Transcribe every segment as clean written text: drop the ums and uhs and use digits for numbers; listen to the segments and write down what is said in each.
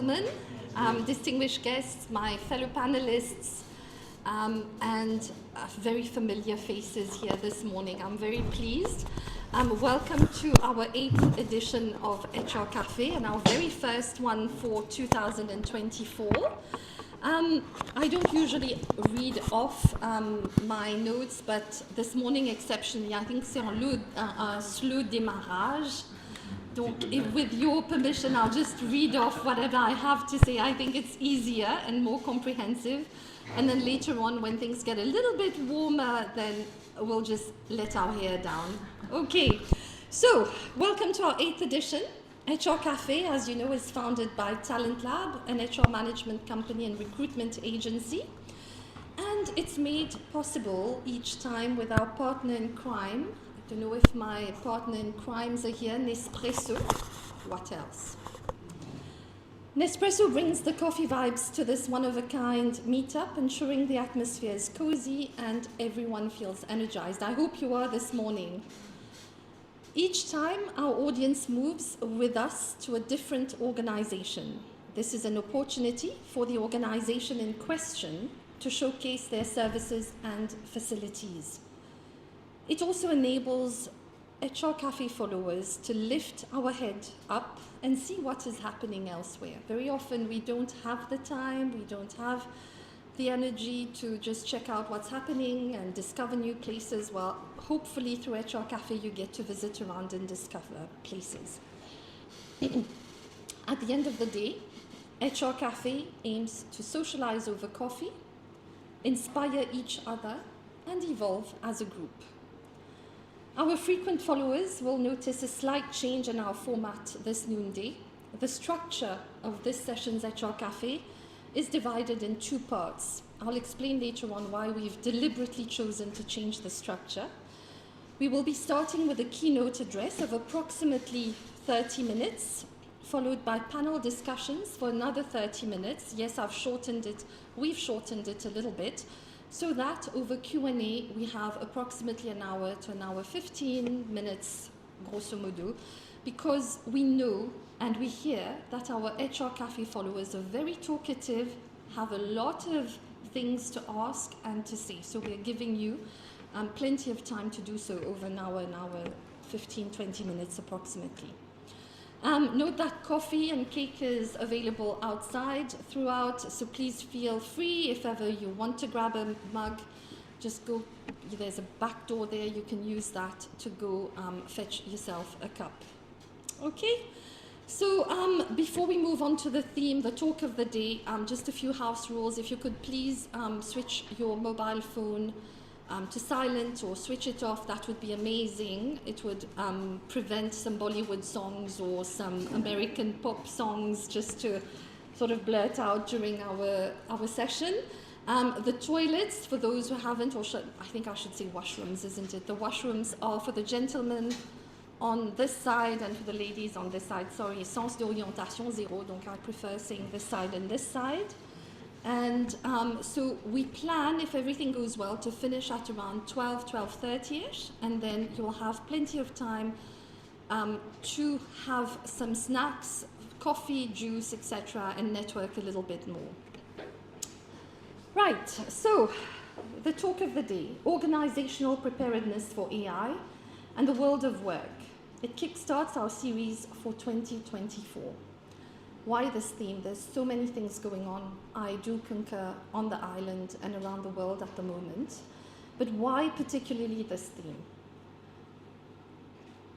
gentlemen, distinguished guests, my fellow panelists, and very familiar faces here this morning. I'm very pleased. Welcome to our 8th edition of HR Café, and our very first one for 2024. I don't usually read off my notes, but this morning exceptionally, I think c'est un slow démarrage. Donc, with your permission, I'll just read off whatever I have to say. I think it's easier and more comprehensive. And then later on, when things get a little bit warmer, then we'll just let our hair down. Okay, so welcome to our 8th edition. HR Café, as you know, is founded by Talent Lab, an HR management company and recruitment agency. And it's made possible each time with our partner in crime. I don't know if my partner in crimes are here, Nespresso. What else? Nespresso brings the coffee vibes to this one-of-a-kind meetup, ensuring the atmosphere is cozy and everyone feels energized. I hope you are this morning. Each time, our audience moves with us to a different organization. This is an opportunity for the organization in question to showcase their services and facilities. It also enables HR Café followers to lift our head up and see what is happening elsewhere. Very often we don't have the time, we don't have the energy to just check out what's happening and discover new places. Well, hopefully through HR Café you get to visit around and discover places. At the end of the day, HR Café aims to socialize over coffee, inspire each other, and evolve as a group. Our frequent followers will notice a slight change in our format this noonday. The structure of this session's HR Café is divided in two parts. I'll explain later on why we've deliberately chosen to change the structure. We will be starting with a keynote address of approximately 30 minutes, followed by panel discussions for another 30 minutes. Yes, we've shortened it a little bit, so that over Q&A we have approximately an hour to an hour 15 minutes, grosso modo, because we know and we hear that our HR Café followers are very talkative, have a lot of things to ask and to say. So we're giving you plenty of time to do so over an hour, 15, 20 minutes approximately. Note that coffee and cake is available outside throughout, so please feel free if ever you want to grab a mug, just go, there's a back door there, you can use that to go fetch yourself a cup. Okay, so before we move on to the theme, the talk of the day, just a few house rules. If you could please switch your mobile phone to silent or switch it off, that would be amazing. It would prevent some Bollywood songs or some American pop songs just to sort of blurt out during our session. The toilets, for those who haven't, I think I should say washrooms, isn't it? The washrooms are for the gentlemen on this side and for the ladies on this side. Sorry, sens d'orientation zéro, donc I prefer saying this side and this side. And so we plan, if everything goes well, to finish at around 12:30ish, and then you'll have plenty of time to have some snacks, coffee, juice, etc., and network a little bit more. Right, so the talk of the day, Organizational Preparedness for AI and the World of Work. It kickstarts our series for 2024. Why this theme? There's so many things going on. I do concur on the island and around the world at the moment. But why particularly this theme?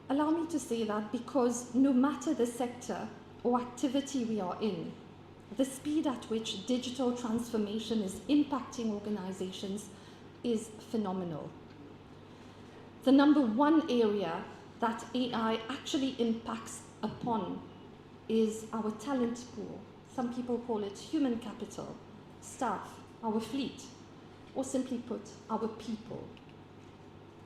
Allow me to say that because no matter the sector or activity we are in, the speed at which digital transformation is impacting organizations is phenomenal. The number one area that AI actually impacts upon is our talent pool. Some people call it human capital, staff, our fleet, or simply put, our people.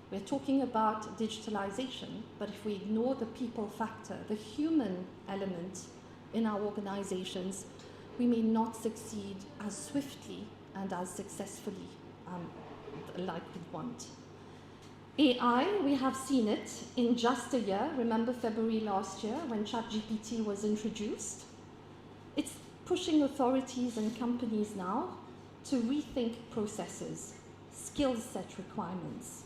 We're talking about digitalization, but if we ignore the people factor, the human element in our organizations, we may not succeed as swiftly and as successfully like we want. AI, we have seen it in just a year. Remember February last year when ChatGPT was introduced? It's pushing authorities and companies now to rethink processes, skill set requirements,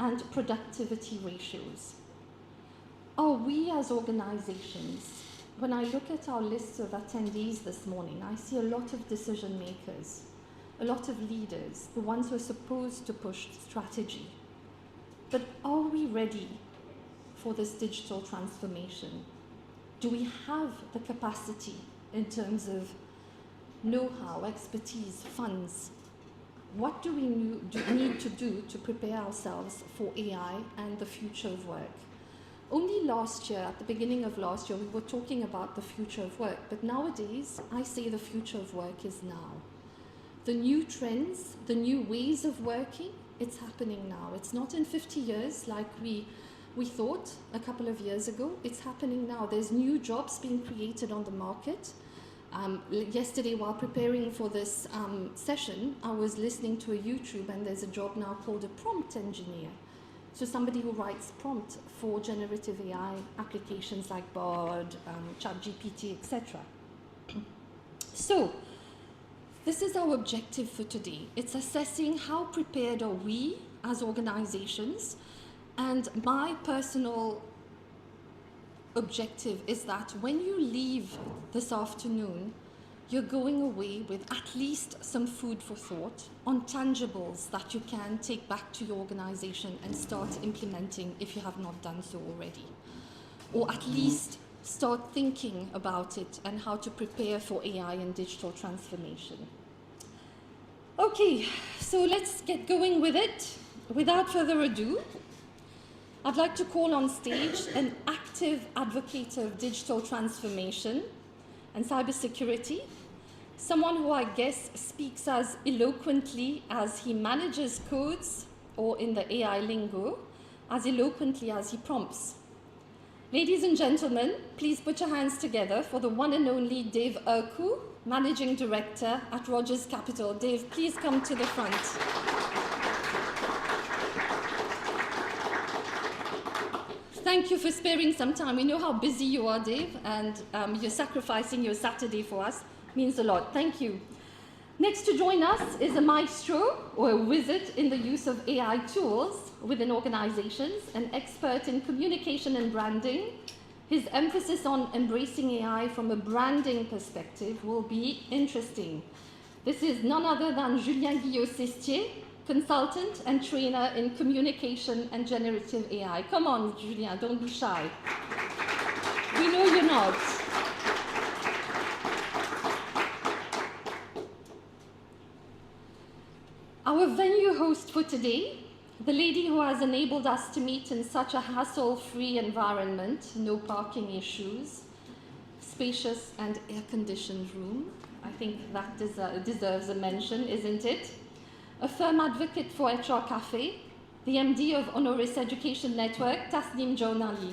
and productivity ratios. Are we as organizations, when I look at our list of attendees this morning, I see a lot of decision makers, a lot of leaders, the ones who are supposed to push strategy. But are we ready for this digital transformation? Do we have the capacity in terms of know-how, expertise, funds? What do we need to do to prepare ourselves for AI and the future of work? Only last year, at the beginning of last year, we were talking about the future of work, but nowadays, I say the future of work is now. The new trends, the new ways of working, it's happening now. It's not in 50 years like we thought a couple of years ago. It's happening now. There's new jobs being created on the market. Yesterday, while preparing for this session, I was listening to a YouTube, and there's a job now called a prompt engineer. So somebody who writes prompt for generative AI applications like Bard, ChatGPT, etc. So this is our objective for today. It's assessing how prepared are we as organizations, and my personal objective is that when you leave this afternoon, you're going away with at least some food for thought on tangibles that you can take back to your organization and start implementing if you have not done so already. Or at least start thinking about it and how to prepare for AI and digital transformation. Okay, so let's get going with it. Without further ado, I'd like to call on stage an active advocate of digital transformation and cybersecurity, someone who I guess speaks as eloquently as he manages codes, or in the AI lingo, as eloquently as he prompts. Ladies and gentlemen, please put your hands together for the one and only Dave Urku, Managing Director at Rogers Capital. Dave, please come to the front. Thank you for sparing some time. We know how busy you are, Dave, and you're sacrificing your Saturday for us. Means a lot. Thank you. Next to join us is a maestro, or a wizard in the use of AI tools within organizations, an expert in communication and branding. His emphasis on embracing AI from a branding perspective will be interesting. This is none other than Julien Guillot-Sestier, consultant and trainer in communication and generative AI. Come on, Julien, don't be shy. We know you're not. Our venue host for today, the lady who has enabled us to meet in such a hassle-free environment, no parking issues, spacious and air-conditioned room. I think that deserves a mention, isn't it? A firm advocate for HR Café, the MD of Honoris Education Network, Tasnim Journali.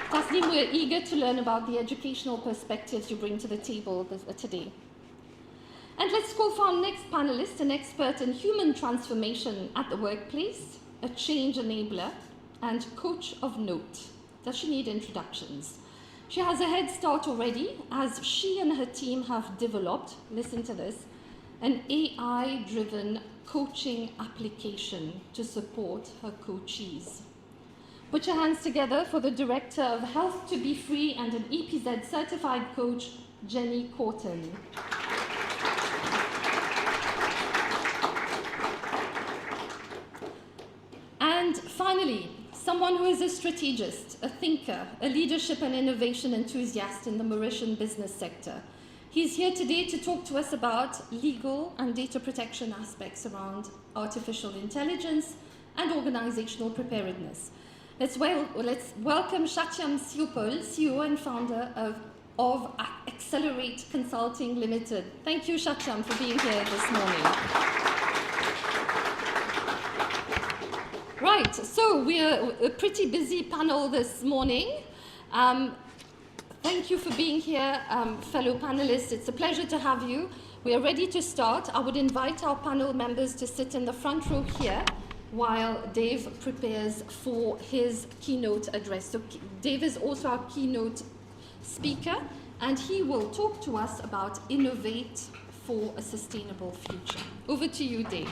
Tasnim, we're eager to learn about the educational perspectives you bring to the table today. And let's call for our next panelist, an expert in human transformation at the workplace, a change enabler, and coach of note. Does she need introductions? She has a head start already, as she and her team have developed, listen to this, an AI-driven coaching application to support her coachees. Put your hands together for the Director of Health to Be Free and an EPZ certified coach, Jenny Corton. And finally, someone who is a strategist, a thinker, a leadership and innovation enthusiast in the Mauritian business sector. He's here today to talk to us about legal and data protection aspects around artificial intelligence and organizational preparedness. Let's welcome Satyam Siopol, CEO and founder of Accelerate Consulting Limited. Thank you, Satyam, for being here this morning. Right, so we're a pretty busy panel this morning. Thank you for being here, fellow panelists. It's a pleasure to have you. We are ready to start. I would invite our panel members to sit in the front row here. while Dave prepares for his keynote address. So Dave is also our keynote speaker, and he will talk to us about innovate for a sustainable future. Over to you, Dave.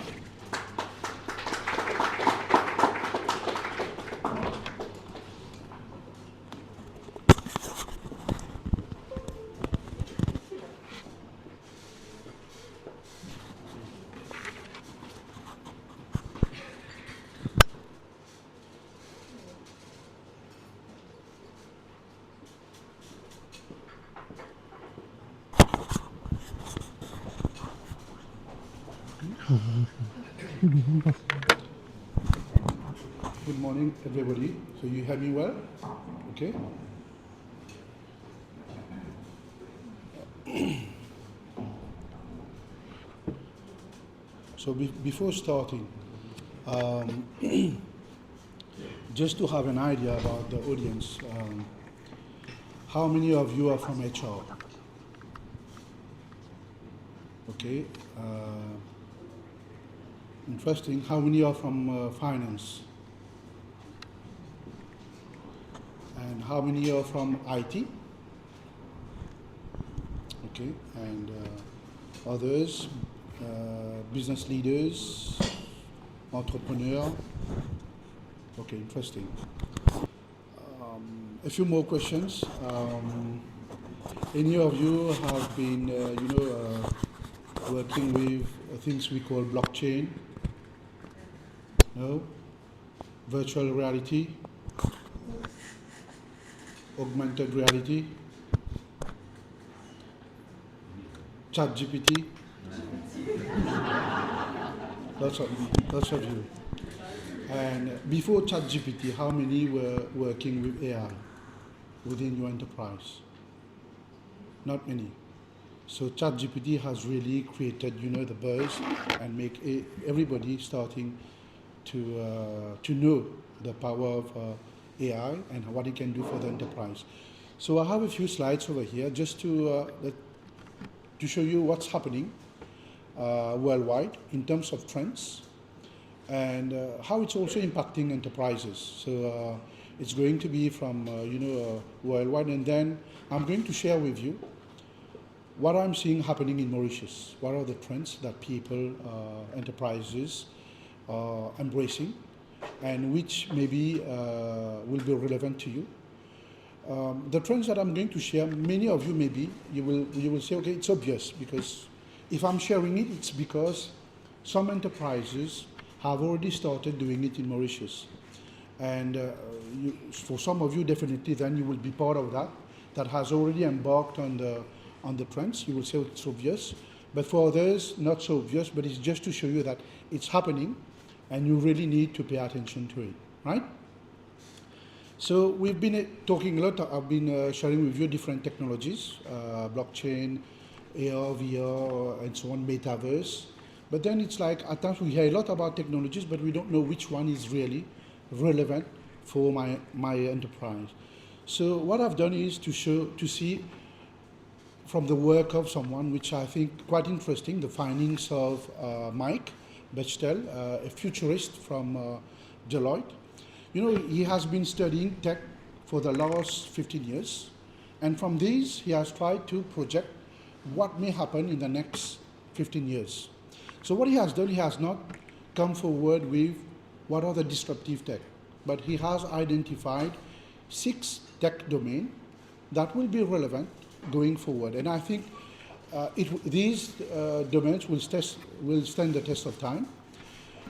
Good morning, everybody. So you hear me well? Okay. So before starting, just to have an idea about the audience, how many of you are from HR? Okay. Interesting. How many are from finance? And how many are from IT? Okay. And others, business leaders, entrepreneurs. Okay, interesting. A few more questions. Any of you have been, working with things we call blockchain? No? Virtual reality? Augmented reality? ChatGPT? Lots of you. And before ChatGPT, how many were working with AI within your enterprise? Not many. So ChatGPT has really created, the buzz and make everybody starting to know the power of AI and what it can do for the enterprise. So I have a few slides over here just to show you what's happening worldwide in terms of trends and how it's also impacting enterprises. So it's going to be from worldwide, and then I'm going to share with you what I'm seeing happening in Mauritius. What are the trends that people, enterprises are embracing, and which maybe will be relevant to you. The trends that I'm going to share, many of you maybe, you will say, okay, it's obvious, because if I'm sharing it, it's because some enterprises have already started doing it in Mauritius. And for some of you, definitely then you will be part of that has already embarked on the trends. You will say it's obvious. But for others, not so obvious, but it's just to show you that it's happening and you really need to pay attention to it, right? So we've been talking a lot. I've been sharing with you different technologies, blockchain, AR, VR, and so on, metaverse. But then it's like at times we hear a lot about technologies, but we don't know which one is really relevant for my enterprise. So what I've done is to see from the work of someone, which I think quite interesting, the findings of Mike Bechtel, a futurist from Deloitte. He has been studying tech for the last 15 years. And from these, he has tried to project what may happen in the next 15 years. So what he has done, he has not come forward with what are the disruptive tech, but he has identified 6 tech domains that will be relevant going forward. And I think these domains will stand the test of time.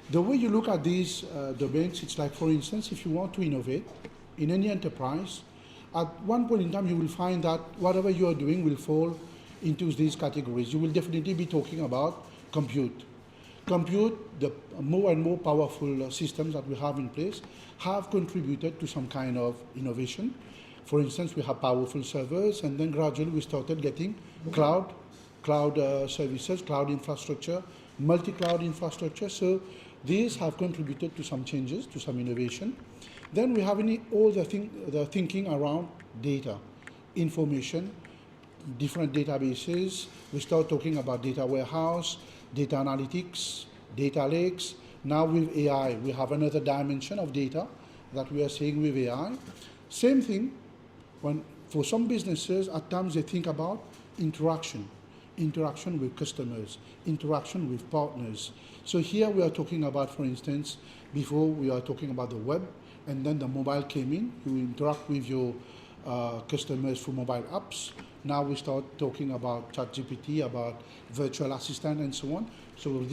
The way you look at these domains, it's like, for instance, if you want to innovate in any enterprise, at one point in time you will find that whatever you are doing will fall into these categories. You will definitely be talking about compute. The more and more powerful systems that we have in place have contributed to some kind of innovation. For instance, we have powerful servers, and then gradually we started getting cloud services, cloud infrastructure, multi-cloud infrastructure. So these have contributed to some changes, to some innovation. Then we have all the thinking around data, information, different databases. We start talking about data warehouse, data analytics, data lakes, Now with AI, we have another dimension of data that we are seeing with AI. Same thing, for some businesses, at times they think about interaction with customers, interaction with partners. So here we are talking about, for instance, before we are talking about the web, and then the mobile came in, you interact with your customers through mobile apps. Now we start talking about ChatGPT, about virtual assistant and so on. So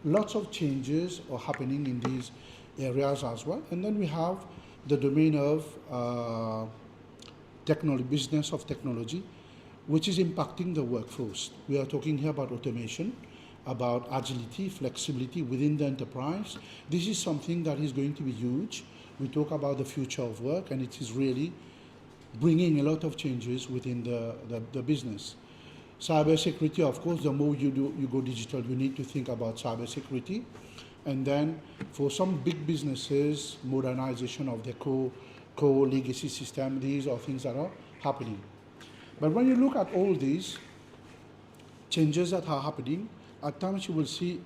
lots of changes are happening in these areas as well. And then we have the domain of technology, business of technology, which is impacting the workforce. We are talking here about automation, about agility, flexibility within the enterprise. This is something that is going to be huge. We talk about the future of work, and it is really bringing a lot of changes within the business. Cybersecurity, of course, the more you go digital, you need to think about cybersecurity. And then for some big businesses, modernization of their core legacy system, these are things that are happening. But when you look at all these changes that are happening, at times you will see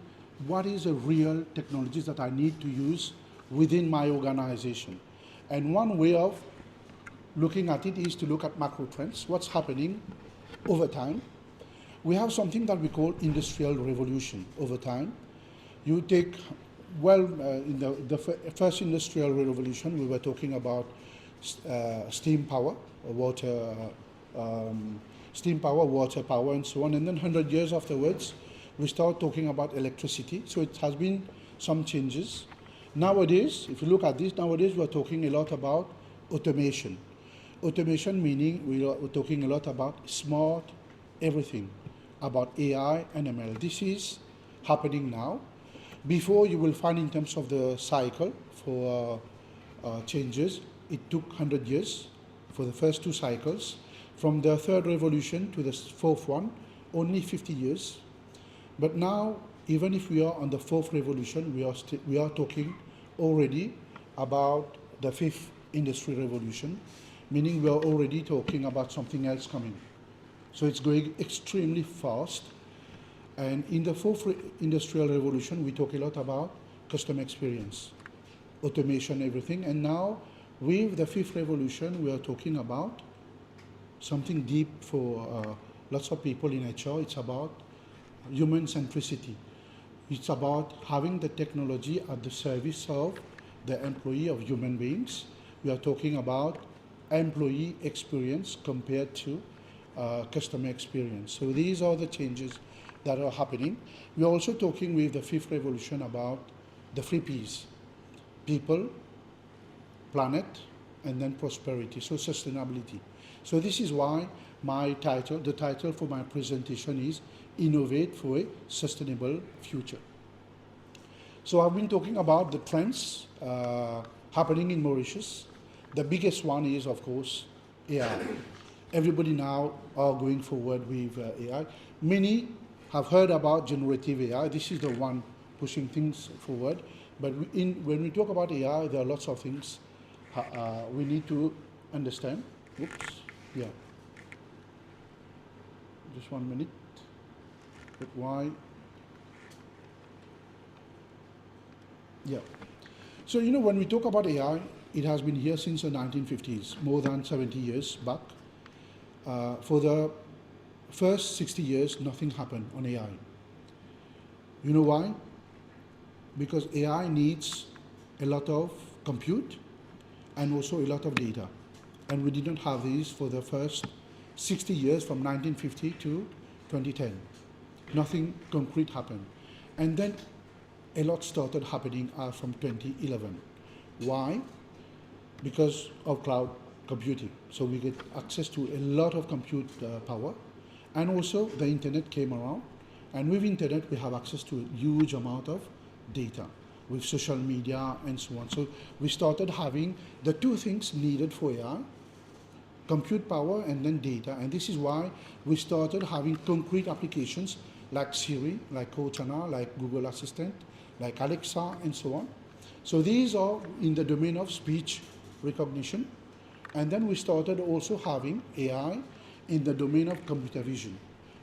what is the real technologies that I need to use within my organization. And one way of looking at it is to look at macro trends, what's happening over time. We have something that we call industrial revolution over time. You take, in the first industrial revolution, we were talking about steam power, water power, and so on. And then 100 years afterwards, we start talking about electricity. So it has been some changes. Nowadays, if you look at this, nowadays we're talking a lot about automation. Automation meaning we're talking a lot about smart everything, about AI and ML. This is happening now. Before, you will find in terms of the cycle for changes, it took 100 years for the first two cycles. From the third revolution to the fourth one, only 50 years. But now, even if we are on the fourth revolution, we are talking already about the fifth industrial revolution, meaning we are already talking about something else coming. So it's going extremely fast. And in the fourth industrial revolution, we talk a lot about customer experience, automation, everything. And now, with the fifth revolution, we are talking about something deep for lots of people in HR. It's about human centricity. It's about having the technology at the service of the employee, of human beings. We are talking about employee experience compared to customer experience. So these are the changes that are happening. We are also talking with the fifth revolution about the 3 Ps: people, planet, and then prosperity, so sustainability. So this is why the title for my presentation is Innovate for a Sustainable Future. So I've been talking about the trends happening in Mauritius. The biggest one is, of course, AI. Everybody now are going forward with AI. Many have heard about generative AI. This is the one pushing things forward. But when we talk about AI, there are lots of things we need to understand. Oops, yeah. Just 1 minute. But why? Yeah. So, when we talk about AI, it has been here since the 1950s, more than 70 years back. For the first 60 years, nothing happened on AI. You know why? Because AI needs a lot of compute and also a lot of data. And we didn't have these for the first 60 years, from 1950 to 2010. Nothing concrete happened. And then a lot started happening from 2011. Why? Because of cloud computing. So we get access to a lot of compute power. And also the internet came around. And with internet, we have access to a huge amount of data with social media and so on. So we started having the 2 things needed for AI: compute power and then data. And this is why we started having concrete applications like Siri, like Cortana, like Google Assistant, like Alexa, and so on. So these are in the domain of speech recognition. And then we started also having AI in the domain of computer vision.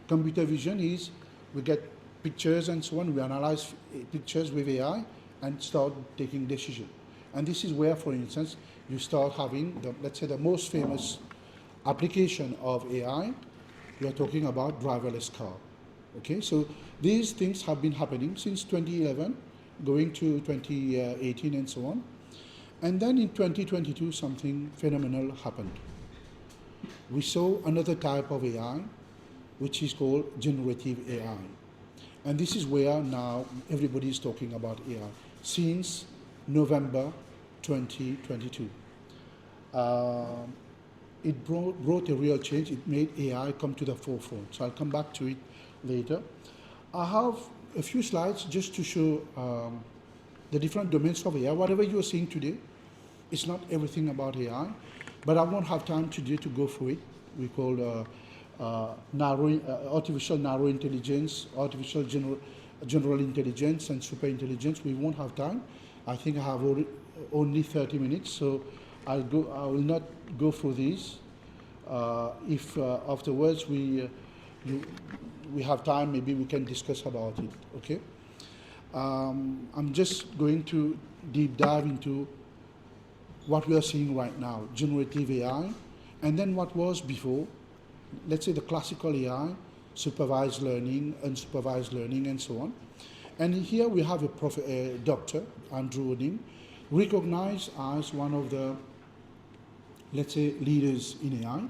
Computer vision is we get pictures and so on, we analyze pictures with AI, and start taking decision. And this is where, for instance, you start having, let's say, the most famous application of AI. We are talking about driverless car. Okay, so these things have been happening since 2011, going to 2018 and so on. And then in 2022, something phenomenal happened. We saw another type of AI, which is called generative AI. And this is where now everybody is talking about AI since November 2022. It brought a real change. It made AI come to the forefront. So I'll come back to it later. I have a few slides just to show the different domains of AI. Whatever you're seeing today, it's not everything about AI, but I won't have time today to go through it. We call artificial narrow intelligence, artificial general intelligence, and super intelligence. We won't have time. I think I have only 30 minutes, so I will not go through these. If afterwards we have time, maybe we can discuss about it. Okay. I'm just going to deep dive into what we are seeing right now, generative AI, and then what was before. Let's say the classical AI, supervised learning, unsupervised learning, and so on. And here we have a doctor, Andrew Odin, recognized as one of the, let's say, leaders in AI.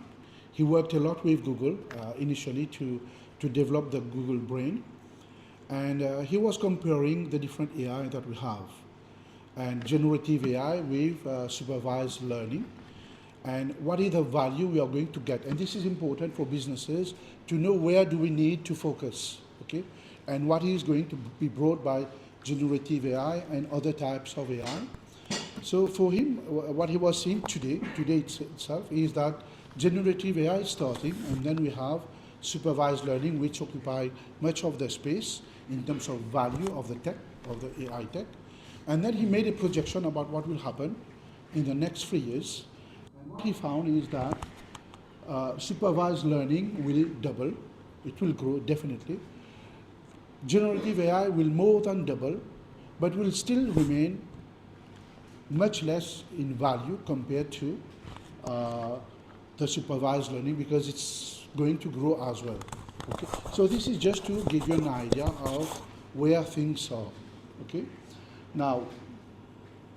He worked a lot with Google initially to develop the Google Brain. And he was comparing the different AI that we have. And generative AI with supervised learning. And what is the value we are going to get. And this is important for businesses to know where do we need to focus, okay? And what is going to be brought by generative AI and other types of AI. So for him, what he was seeing today itself, is that generative AI is starting, and then we have supervised learning, which occupy much of the space in terms of value of the tech, of the AI tech. And then he made a projection about what will happen in the next 3 years. And what he found is that supervised learning will double. It will grow, definitely. Generative AI will more than double, but will still remain much less in value compared to the supervised learning, because it's going to grow as well. Okay? So this is just to give you an idea of where things are. Okay? Now,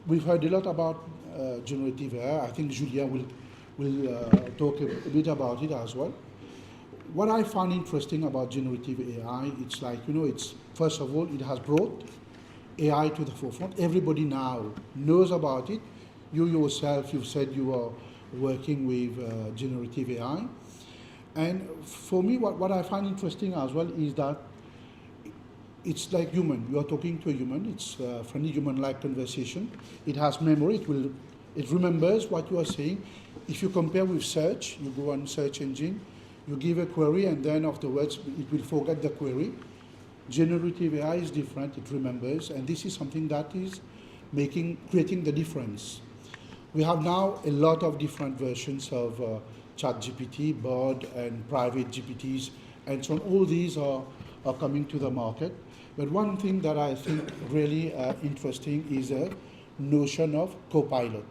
we've heard a lot about generative AI. I think Julia will talk a bit about it as well. What I find interesting about generative AI, it's like, it's, first of all, it has brought AI to the forefront. Everybody now knows about it. You yourself, you've said you are working with generative AI. And for me, what I find interesting as well is that it's like human. You are talking to a human. It's a friendly human-like conversation. It has memory. It remembers what you are saying. If you compare with search, you go on search engine, you give a query, and then afterwards it will forget the query. Generative AI is different. It remembers, and this is something that is creating the difference. We have now a lot of different versions of ChatGPT, Bard, and private GPTs, and so on. All these are coming to the market. But one thing that I think really interesting is a notion of copilot.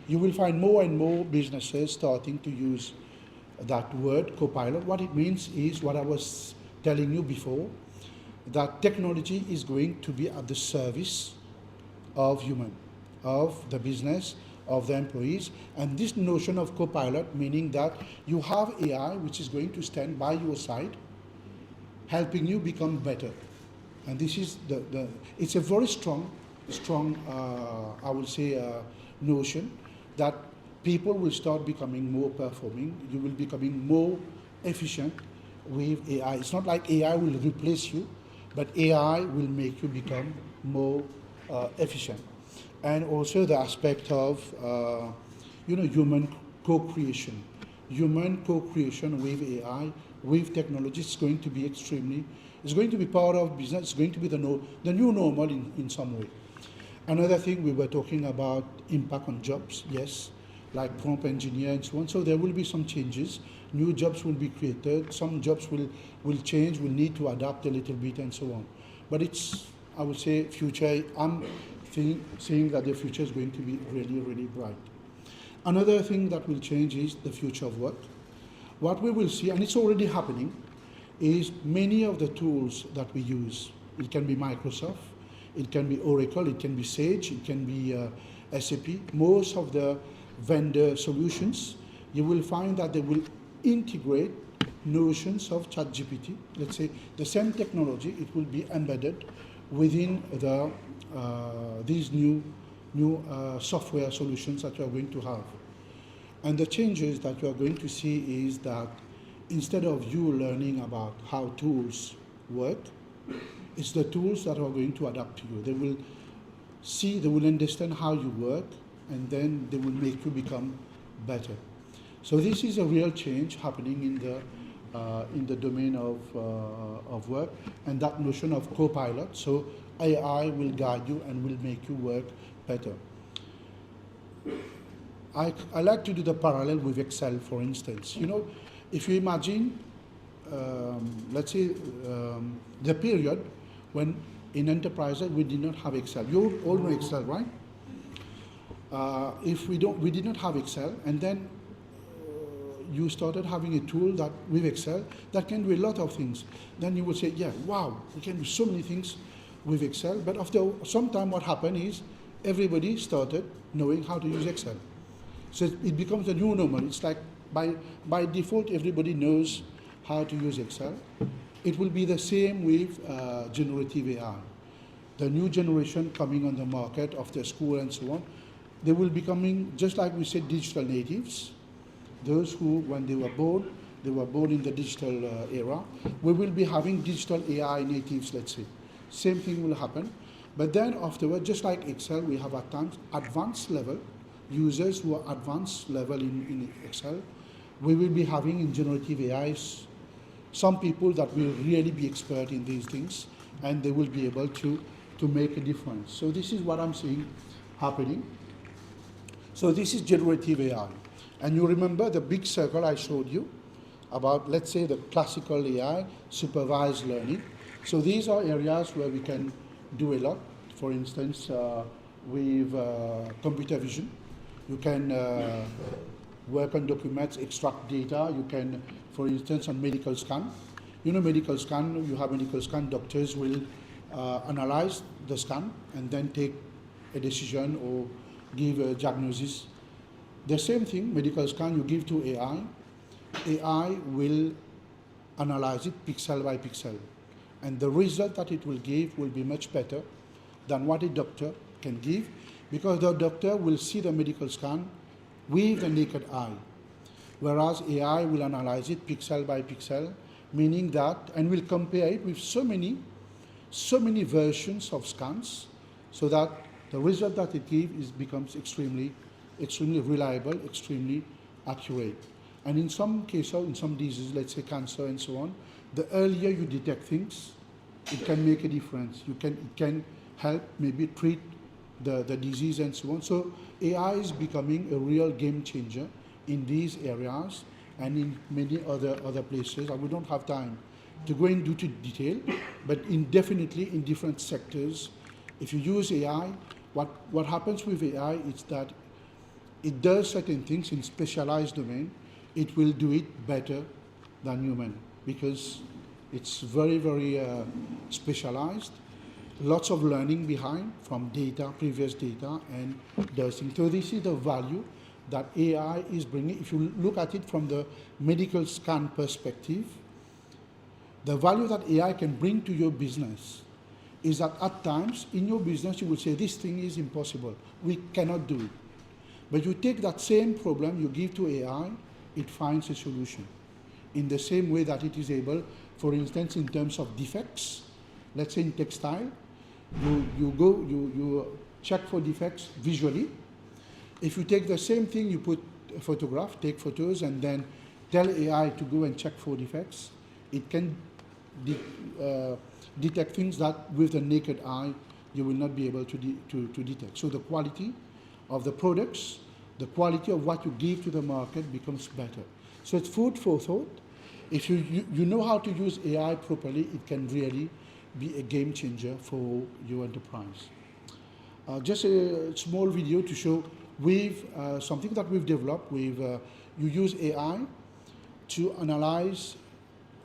You will find more and more businesses starting to use that word, copilot. What it means is what I was telling you before, that technology is going to be at the service of human, of the business, of the employees. And this notion of copilot, meaning that you have AI which is going to stand by your side, helping you become better. And this is it's a very strong, I would say, notion that people will start becoming more performing. You will be becoming more efficient with AI. It's not like AI will replace you, but AI will make you become more efficient. And also the aspect of human co-creation. Human co-creation with AI, with technology, is going to be it's going to be part of business. It's going to be the new normal in some way. Another thing, we were talking about impact on jobs, yes, like prompt engineer and so on. So there will be some changes. New jobs will be created. Some jobs will change, will need to adapt a little bit and so on. But I would say future, I'm saying that the future is going to be really, really bright. Another thing that will change is the future of work. What we will see, and it's already happening, is many of the tools that we use. It can be Microsoft, it can be Oracle, it can be Sage, it can be SAP. Most of the vendor solutions, you will find that they will integrate notions of ChatGPT. Let's say the same technology, it will be embedded within these new software solutions that you are going to have. And the changes that you are going to see is that instead of you learning about how tools work, it's the tools that are going to adapt to you. They will see, they will understand how you work, and then they will make you become better. So this is a real change happening in the domain of work, and that notion of co-pilot. So AI will guide you and will make you work better. I like to do the parallel with Excel, for instance. You know, if you imagine, let's say, the period when in enterprises we did not have Excel. You all know Excel, right? If we did not have Excel, and then you started having a tool that with Excel that can do a lot of things, then you will say, yeah, wow, we can do so many things with Excel. But after some time, what happened is everybody started knowing how to use Excel. So it becomes a new normal. It's like by default, everybody knows how to use Excel. It will be the same with generative AI. The new generation coming on the market after school and so on, they will be becoming, just like we said, digital natives. Those who, when they were born in the digital era. We will be having digital AI natives, let's say. Same thing will happen. But then afterward, just like Excel, we have at times advanced level users who are advanced level in Excel. We will be having in generative AI some people that will really be expert in these things, and they will be able to make a difference. So this is what I'm seeing happening. So this is generative AI. And you remember the big circle I showed you about, let's say, the classical AI, supervised learning. So these are areas where we can do a lot. For instance, with computer vision, you can work on documents, extract data. You can, for instance, on medical scan. You know, medical scan, you have medical scan, doctors will analyze the scan and then take a decision or give a diagnosis. The same thing, medical scan, you give to AI. AI will analyze it pixel by pixel. And the result that it will give will be much better than what a doctor can give, because the doctor will see the medical scan with the naked eye, whereas AI will analyze it pixel by pixel, meaning that, and will compare it with so many versions of scans, so that the result that it gives becomes extremely reliable, extremely accurate. And in some cases, in some diseases, let's say cancer and so on, the earlier you detect things, it can make a difference. It can help maybe treat the disease and so on. So AI is becoming a real game changer in these areas and in many other places. We don't have time to go into detail, but definitely in different sectors. If you use AI, what happens with AI is that it does certain things in specialized domain. It will do it better than human because it's very, very specialized. Lots of learning behind from data, previous data, and those things. So this is the value that AI is bringing. If you look at it from the medical scan perspective, the value that AI can bring to your business is that at times in your business you will say this thing is impossible, we cannot do it. But you take that same problem, you give to AI, it finds a solution. In the same way that it is able, for instance, in terms of defects, let's say in textile, you check for defects visually. If you take the same thing, you put a photograph, take photos, and then tell AI to go and check for defects, it can detect things that with the naked eye you will not be able to detect. So the quality of the products, the quality of what you give to the market becomes better. So it's food for thought. If you know how to use AI properly, it can really be a game changer for your enterprise. Just a small video to show with something that we've developed. You use AI to analyze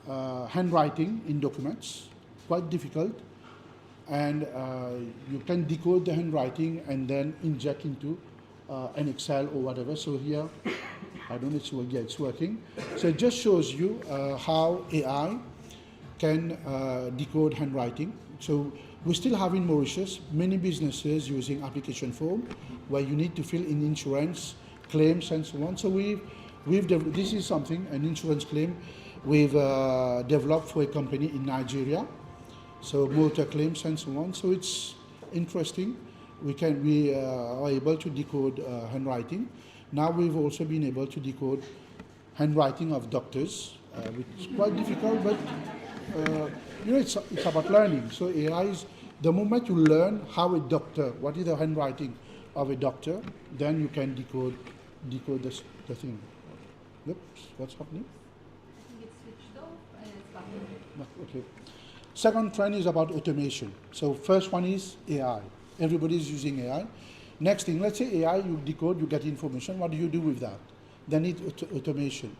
handwriting in documents, quite difficult, and you can decode the handwriting and then inject into an Excel or whatever. So here, I don't know if it's working. So it just shows you how AI can decode handwriting. So we still have in Mauritius many businesses using application form where you need to fill in insurance claims and so on. So this is something, an insurance claim we've developed for a company in Nigeria. So motor claims and so on. So it's interesting. We are able to decode handwriting. Now we've also been able to decode handwriting of doctors, which is quite difficult, but it's about learning. So AI is, the moment you learn how a doctor, what is the handwriting of a doctor, then you can decode the thing. Oops, what's happening? I think it's switched off and it's back on. Okay. Second trend is about automation. So first one is AI. Everybody is using AI. Next thing, let's say AI, you decode, you get information. What do you do with that? Then it's automation.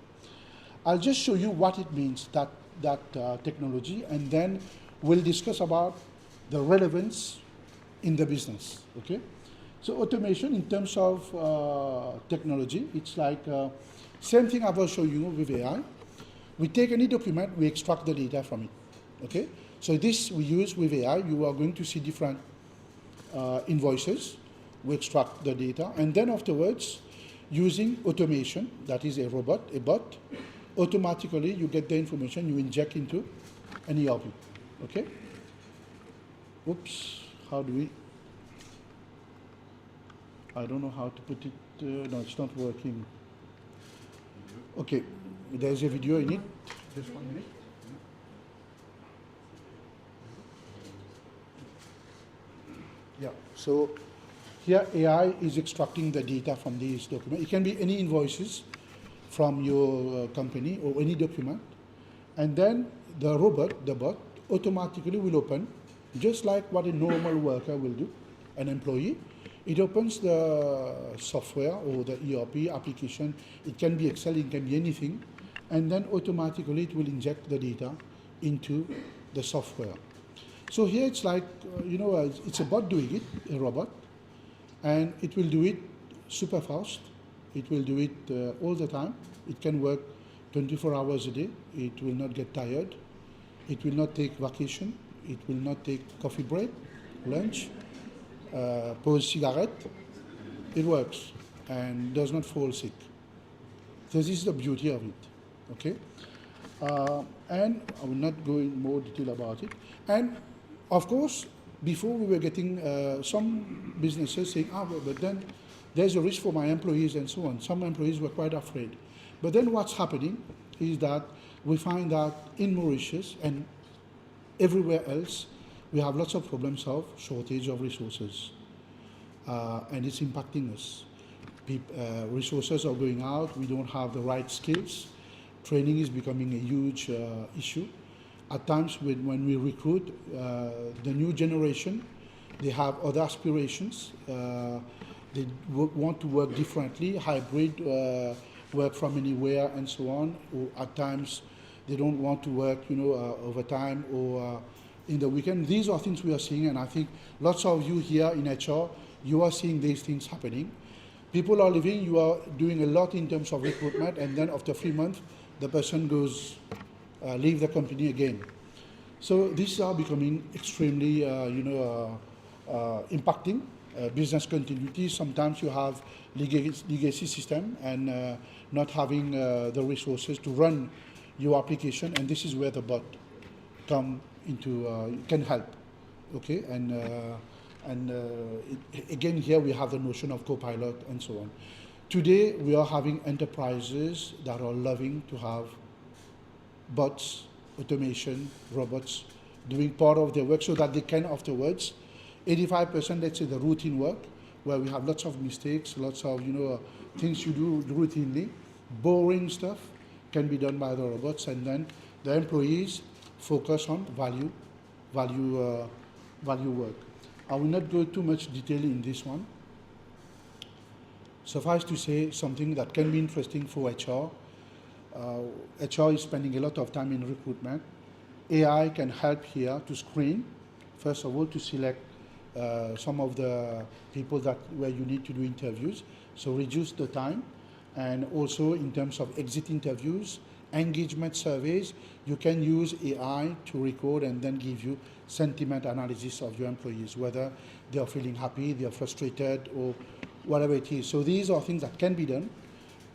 I'll just show you what it means, that technology, and then we'll discuss about the relevance in the business. Okay. So automation in terms of technology, it's like same thing I will show you with AI. We take any document, we extract the data from it. Okay. So this we use with AI. You are going to see different invoices. We extract the data, and then afterwards, using automation, that is a robot, a bot, automatically you get the information, you inject into an ERP. Okay. Oops. How do we? I don't know how to put it. No, it's not working. Okay. There's a video in it. Just 1 minute. Yeah. So here AI is extracting the data from these documents. It can be any invoices from your company or any document. And then the robot, the bot, automatically will open, just like what a normal worker will do, an employee. It opens the software or the ERP application. It can be Excel, it can be anything. And then automatically it will inject the data into the software. So here it's like, it's a bot doing it, a robot, and it will do it super fast. It will do it all the time. It can work 24 hours a day. It will not get tired. It will not take vacation. It will not take coffee break, lunch, pause cigarette. It works and does not fall sick. So this is the beauty of it. Okay? And I will not go in more detail about it. And of course, before we were getting some businesses saying, but then there's a risk for my employees and so on. Some employees were quite afraid. But then what's happening is that we find that in Mauritius and everywhere else, we have lots of problems of shortage of resources. And it's impacting us. Resources are going out. We don't have the right skills. Training is becoming a huge issue. At times when we recruit the new generation, they have other aspirations. They want to work differently, hybrid, work from anywhere and so on. Or at times they don't want to work, overtime or in the weekend. These are things we are seeing, and I think lots of you here in HR, you are seeing these things happening. People are leaving, you are doing a lot in terms of recruitment, and then after 3 months, the person goes, leave the company again. So these are becoming extremely, impacting business continuity. Sometimes you have legacy system and not having the resources to run your application, and this is where the bot come into can help. Okay, and again here we have the notion of co-pilot and so on. Today we are having enterprises that are loving to have bots, automation, robots doing part of their work so that they can afterwards, 85%, let's say the routine work, where we have lots of mistakes, lots of things you do routinely, boring stuff can be done by the robots, and then the employees focus on value value work. I will not go too much detail in this one. Suffice to say, something that can be interesting for HR. HR is spending a lot of time in recruitment. AI can help here to screen, first of all, to select some of the people where you need to do interviews, so reduce the time. And also in terms of exit interviews, engagement surveys, you can use AI to record and then give you sentiment analysis of your employees, whether they are feeling happy, they are frustrated, or whatever it is. So these are things that can be done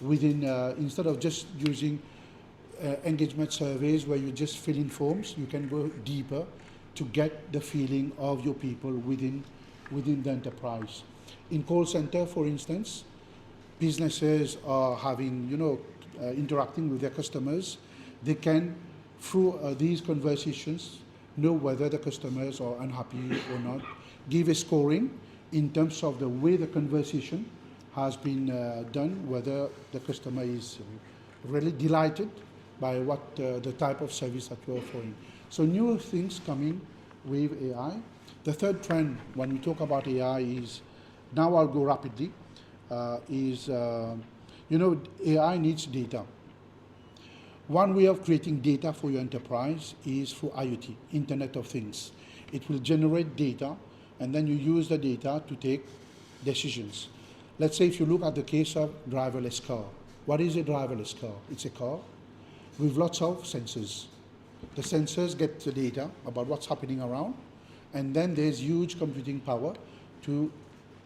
within, instead of just using engagement surveys where you just fill in forms, you can go deeper to get the feeling of your people within the enterprise. In call center, for instance, businesses are having, interacting with their customers. They can, through these conversations, know whether the customers are unhappy or not, give a scoring in terms of the way the conversation has been done, whether the customer is really delighted by what the type of service that you're offering. So new things coming with AI. The third trend when we talk about AI is, now I'll go rapidly, AI needs data. One way of creating data for your enterprise is through IoT, Internet of Things. It will generate data, and then you use the data to take decisions. Let's say if you look at the case of driverless car. What is a driverless car? It's a car with lots of sensors. The sensors get the data about what's happening around, and then there's huge computing power to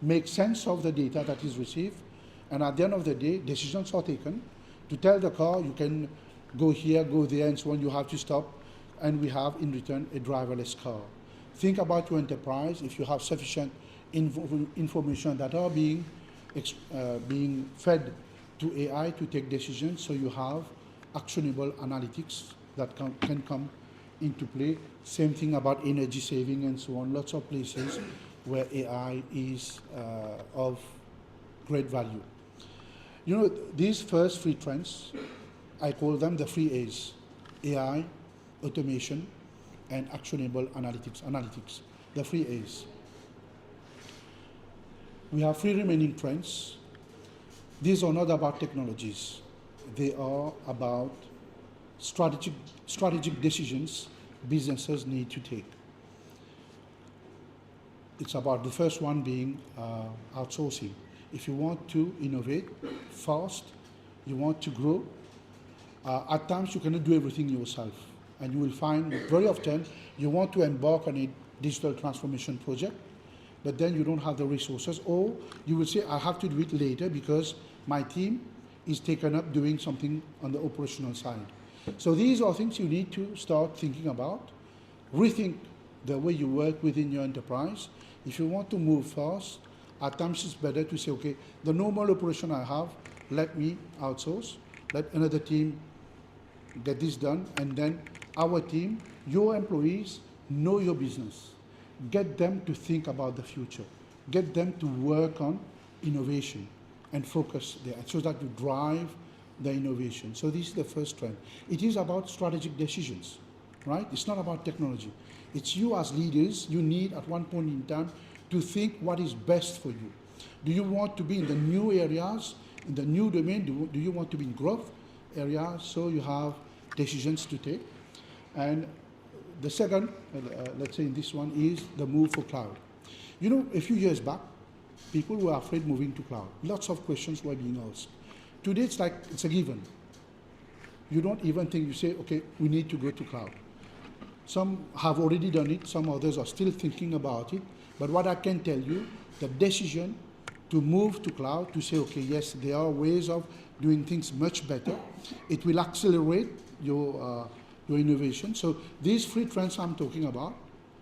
make sense of the data that is received. And at the end of the day, decisions are taken to tell the car, you can go here, go there, and so on, you have to stop, and we have in return a driverless car. Think about your enterprise. If you have sufficient information that are being fed to AI to take decisions, so you have actionable analytics that can come into play. Same thing about energy saving and so on, lots of places where AI is of great value. These first three trends, I call them the 3 A's: AI, automation, and actionable analytics. The 3 A's. We have 3 remaining trends. These are not about technologies. They are about strategic decisions businesses need to take. It's about the first one being outsourcing. If you want to innovate fast, you want to grow, at times you cannot do everything yourself. And you will find very often you want to embark on a digital transformation project, but then you don't have the resources, or you will say, I have to do it later because my team is taken up doing something on the operational side. So these are things you need to start thinking about, rethink the way you work within your enterprise. If you want to move fast, at times it's better to say, okay, the normal operation I have, let me outsource, let another team get this done, and then our team, your employees, know your business. Get them to think about the future. Get them to work on innovation and focus there so that you drive the innovation. So this is the first trend. It is about strategic decisions, right? It's not about technology. It's you as leaders, you need at one point in time to think what is best for you. Do you want to be in the new areas, in the new domain? Do you want to be in growth areas? So you have decisions to take. And the second, let's say in this one, is the move for cloud. A few years back, people were afraid moving to cloud. Lots of questions were being asked. Today, it's a given. You don't even think, you say, okay, we need to go to cloud. Some have already done it, some others are still thinking about it. But what I can tell you, the decision to move to cloud, to say, okay, yes, there are ways of doing things much better. It will accelerate your innovation. So these 3 trends I'm talking about,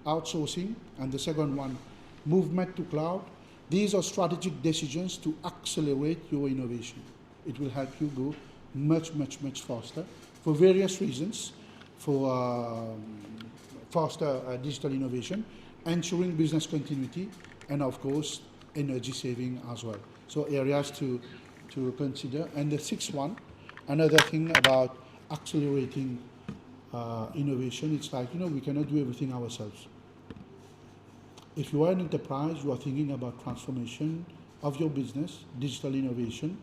outsourcing, and the second one, movement to cloud, these are strategic decisions to accelerate your innovation. It will help you go much, much, much faster for various reasons, for faster digital innovation, ensuring business continuity, and of course, energy saving as well. So areas to consider. And the 6th one, another thing about accelerating innovation, it's like, we cannot do everything ourselves. If you are an enterprise, you are thinking about transformation of your business, digital innovation.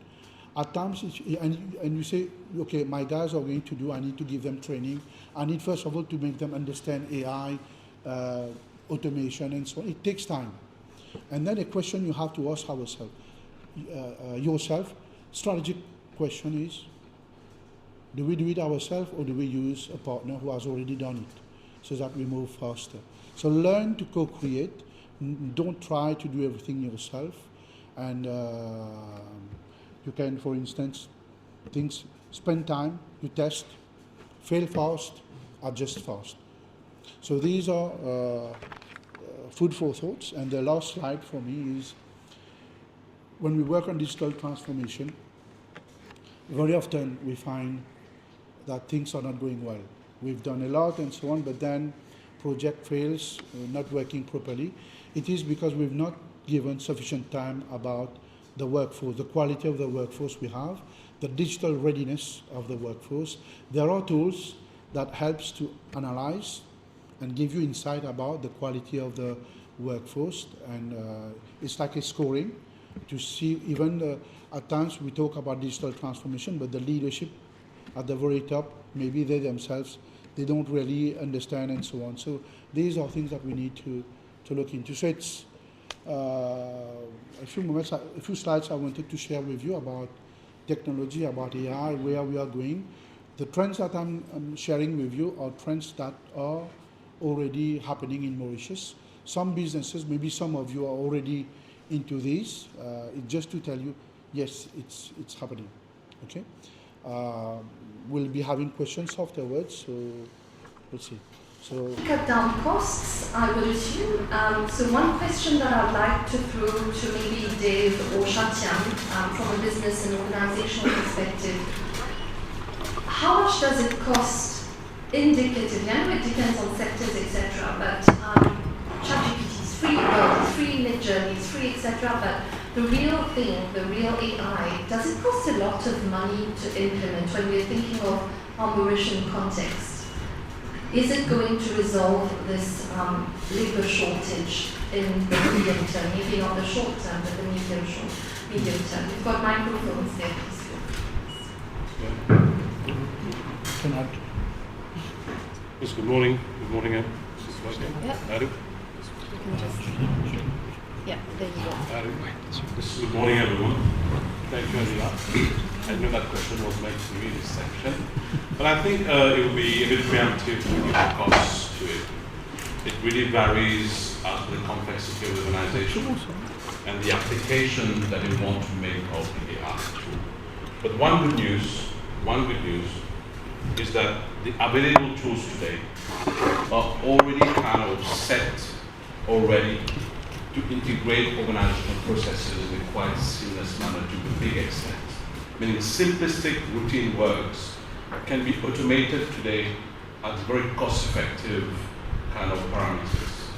At times, and you say, okay, my guys are going to do, I need to give them training. I need, first of all, to make them understand AI, automation, and so on. It takes time. And then a question you have to ask yourself, strategic question is, do we do it ourselves or do we use a partner who has already done it so that we move faster? So learn to co-create. Don't try to do everything yourself. And you can, for instance, spend time, you test, fail fast, adjust fast. So these are food for thoughts. And the last slide for me is, when we work on digital transformation, very often we find that things are not going well. We've done a lot and so on, but then project fails, not working properly. It is because we've not given sufficient time about the workforce, the quality of the workforce we have, the digital readiness of the workforce. There are tools that helps to analyze and give you insight about the quality of the workforce, and it's like a scoring to see. Even at times we talk about digital transformation, but the leadership at the very top, maybe they themselves, they don't really understand and so on. So these are things that we need to look into. So it's a few slides I wanted to share with you about technology, about AI, where we are going. The trends that I'm sharing with you are trends that are already happening in Mauritius. Some businesses, maybe some of you are already into this. It's just to tell you, yes, it's happening. Okay. We'll be having questions afterwards, so let's see. So cut down costs, I would assume. So one question that I'd like to throw to maybe Dave or Shatian from a business and organizational perspective, how much does it cost indicatively? I know it depends on sectors, etc., but ChatGPT is free, well, it's free, Midjourney is free, etc., but the real thing, the real AI, does it cost a lot of money to implement when we're thinking of our Mauritian context? Is it going to resolve this labor shortage in the medium term? Maybe not the short term, but the medium term. We've got microphones there, please. Yes, good morning. Good morning, Ed. Yeah. Adu? Yeah, there you go. Adu. Good morning, everyone. Thank you, Adila. I know that question was meant to me this section, but I think it would be a bit preemptive to give a cost to it. It really varies as to the complexity of the organization and the application that they want to make of the AI tool. But one good news is that the available tools today are already kind of set already to integrate organizational processes in a quite seamless manner to a big extent. Meaning simplistic routine works can be automated today at very cost-effective kind of parameters.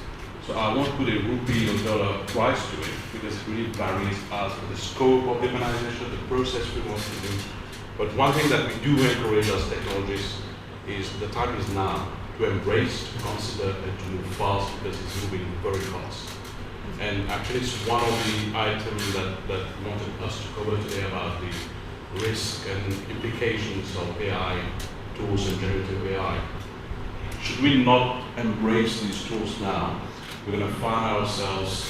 So I won't put a rupee or dollar price to it because it really varies as to the scope of the organization, the process we want to do. But one thing that we do encourage as technologists is the time is now to embrace, to consider, and to move fast because it's moving very fast. And actually it's one of the items that we wanted us to cover today about the risk and implications of AI tools and generative AI. Should we not embrace these tools now, we're going to find ourselves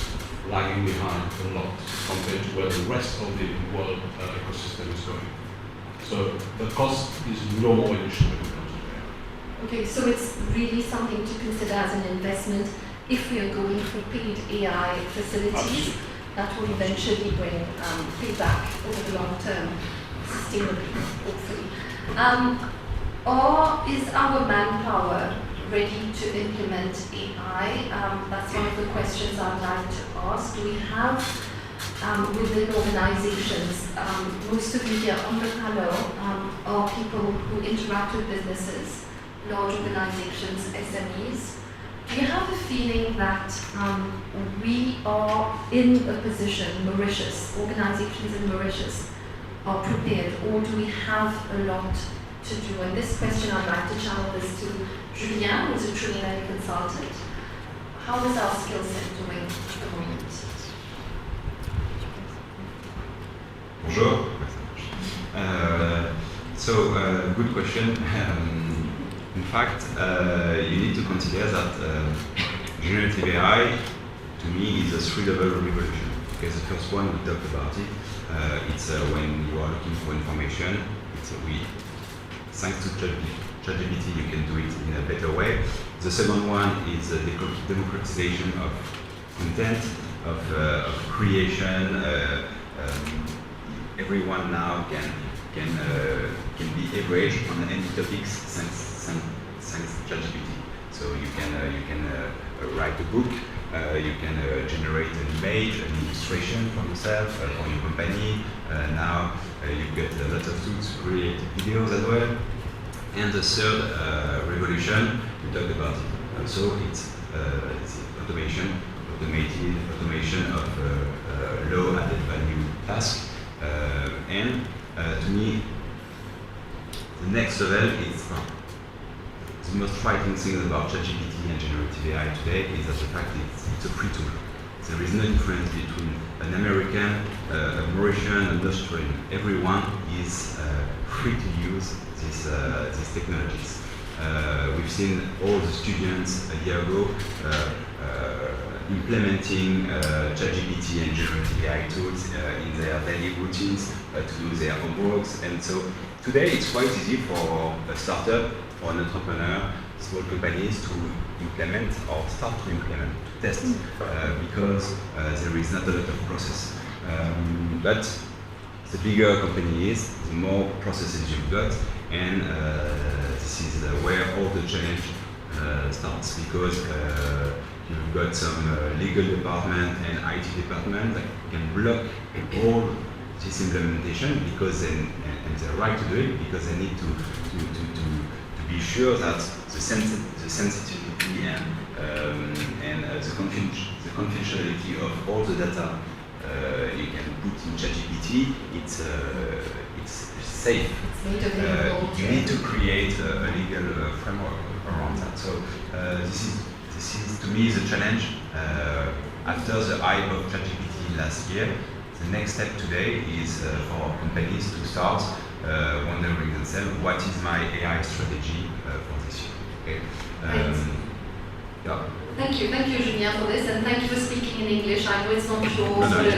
lagging behind a lot compared to where the rest of the world ecosystem is going. So the cost is no more an issue when it comes to AI. Okay, so it's really something to consider as an investment if we are going for paid AI facilities. Absolutely. That will eventually bring payback over the long term, sustainably, hopefully. Or is our manpower ready to implement AI? That's one of the questions I'd like to ask. Do we have within organizations, most of you here on the panel are people who interact with businesses, large organizations, SMEs. Do you have the feeling that we are in a position, Mauritius, organizations in Mauritius are prepared, or do we have a lot to do. And this question I'd like to channel this to Julien, who's a trainer and consultant. How is our skill set doing at the moment? Bonjour. Good question. In fact, you need to consider that generative AI, to me, is a three-level revolution. Okay, the first one, we talked about it. It's when you are looking for information. Thanks to ChatGPT, you can do it in a better way. The second one is the democratization of content, of creation. Everyone now can be averaged on any topics thanks to ChatGPT. So you can write a book, you can generate an image, an illustration for yourself, for your company. Now you get a lot of tools to create videos as well. And the third revolution, we talked about it. Also, it's automation of low added value tasks. And to me, the next level is the most frightening thing about ChatGPT and generative AI today is that the fact it's a free tool. There is no difference between an American, a Mauritian, and Australian. Everyone is free to use these technologies. We've seen all the students a year ago implementing ChatGPT and generative AI tools in their daily routines to do their homeworks. And so today it's quite easy for a startup or an entrepreneur, small companies to implement or start to implement, to test, because there is not a lot of process. But the bigger company is, the more processes you've got, and this is where all the challenge starts, because you've got some legal department and IT department that can block all this implementation because and they're right to do it because they need to be sure that the sensitivity and the confidentiality of all the data you can put in ChatGPT, it's safe. You need to create a legal framework around that. So this is to me the challenge. After the hype of ChatGPT last year, the next step today is for companies to start wondering themselves, what is my AI strategy for this year? Okay. Yeah. Thank you, Julien, for this, and thank you for speaking in English. I know it's not your natural.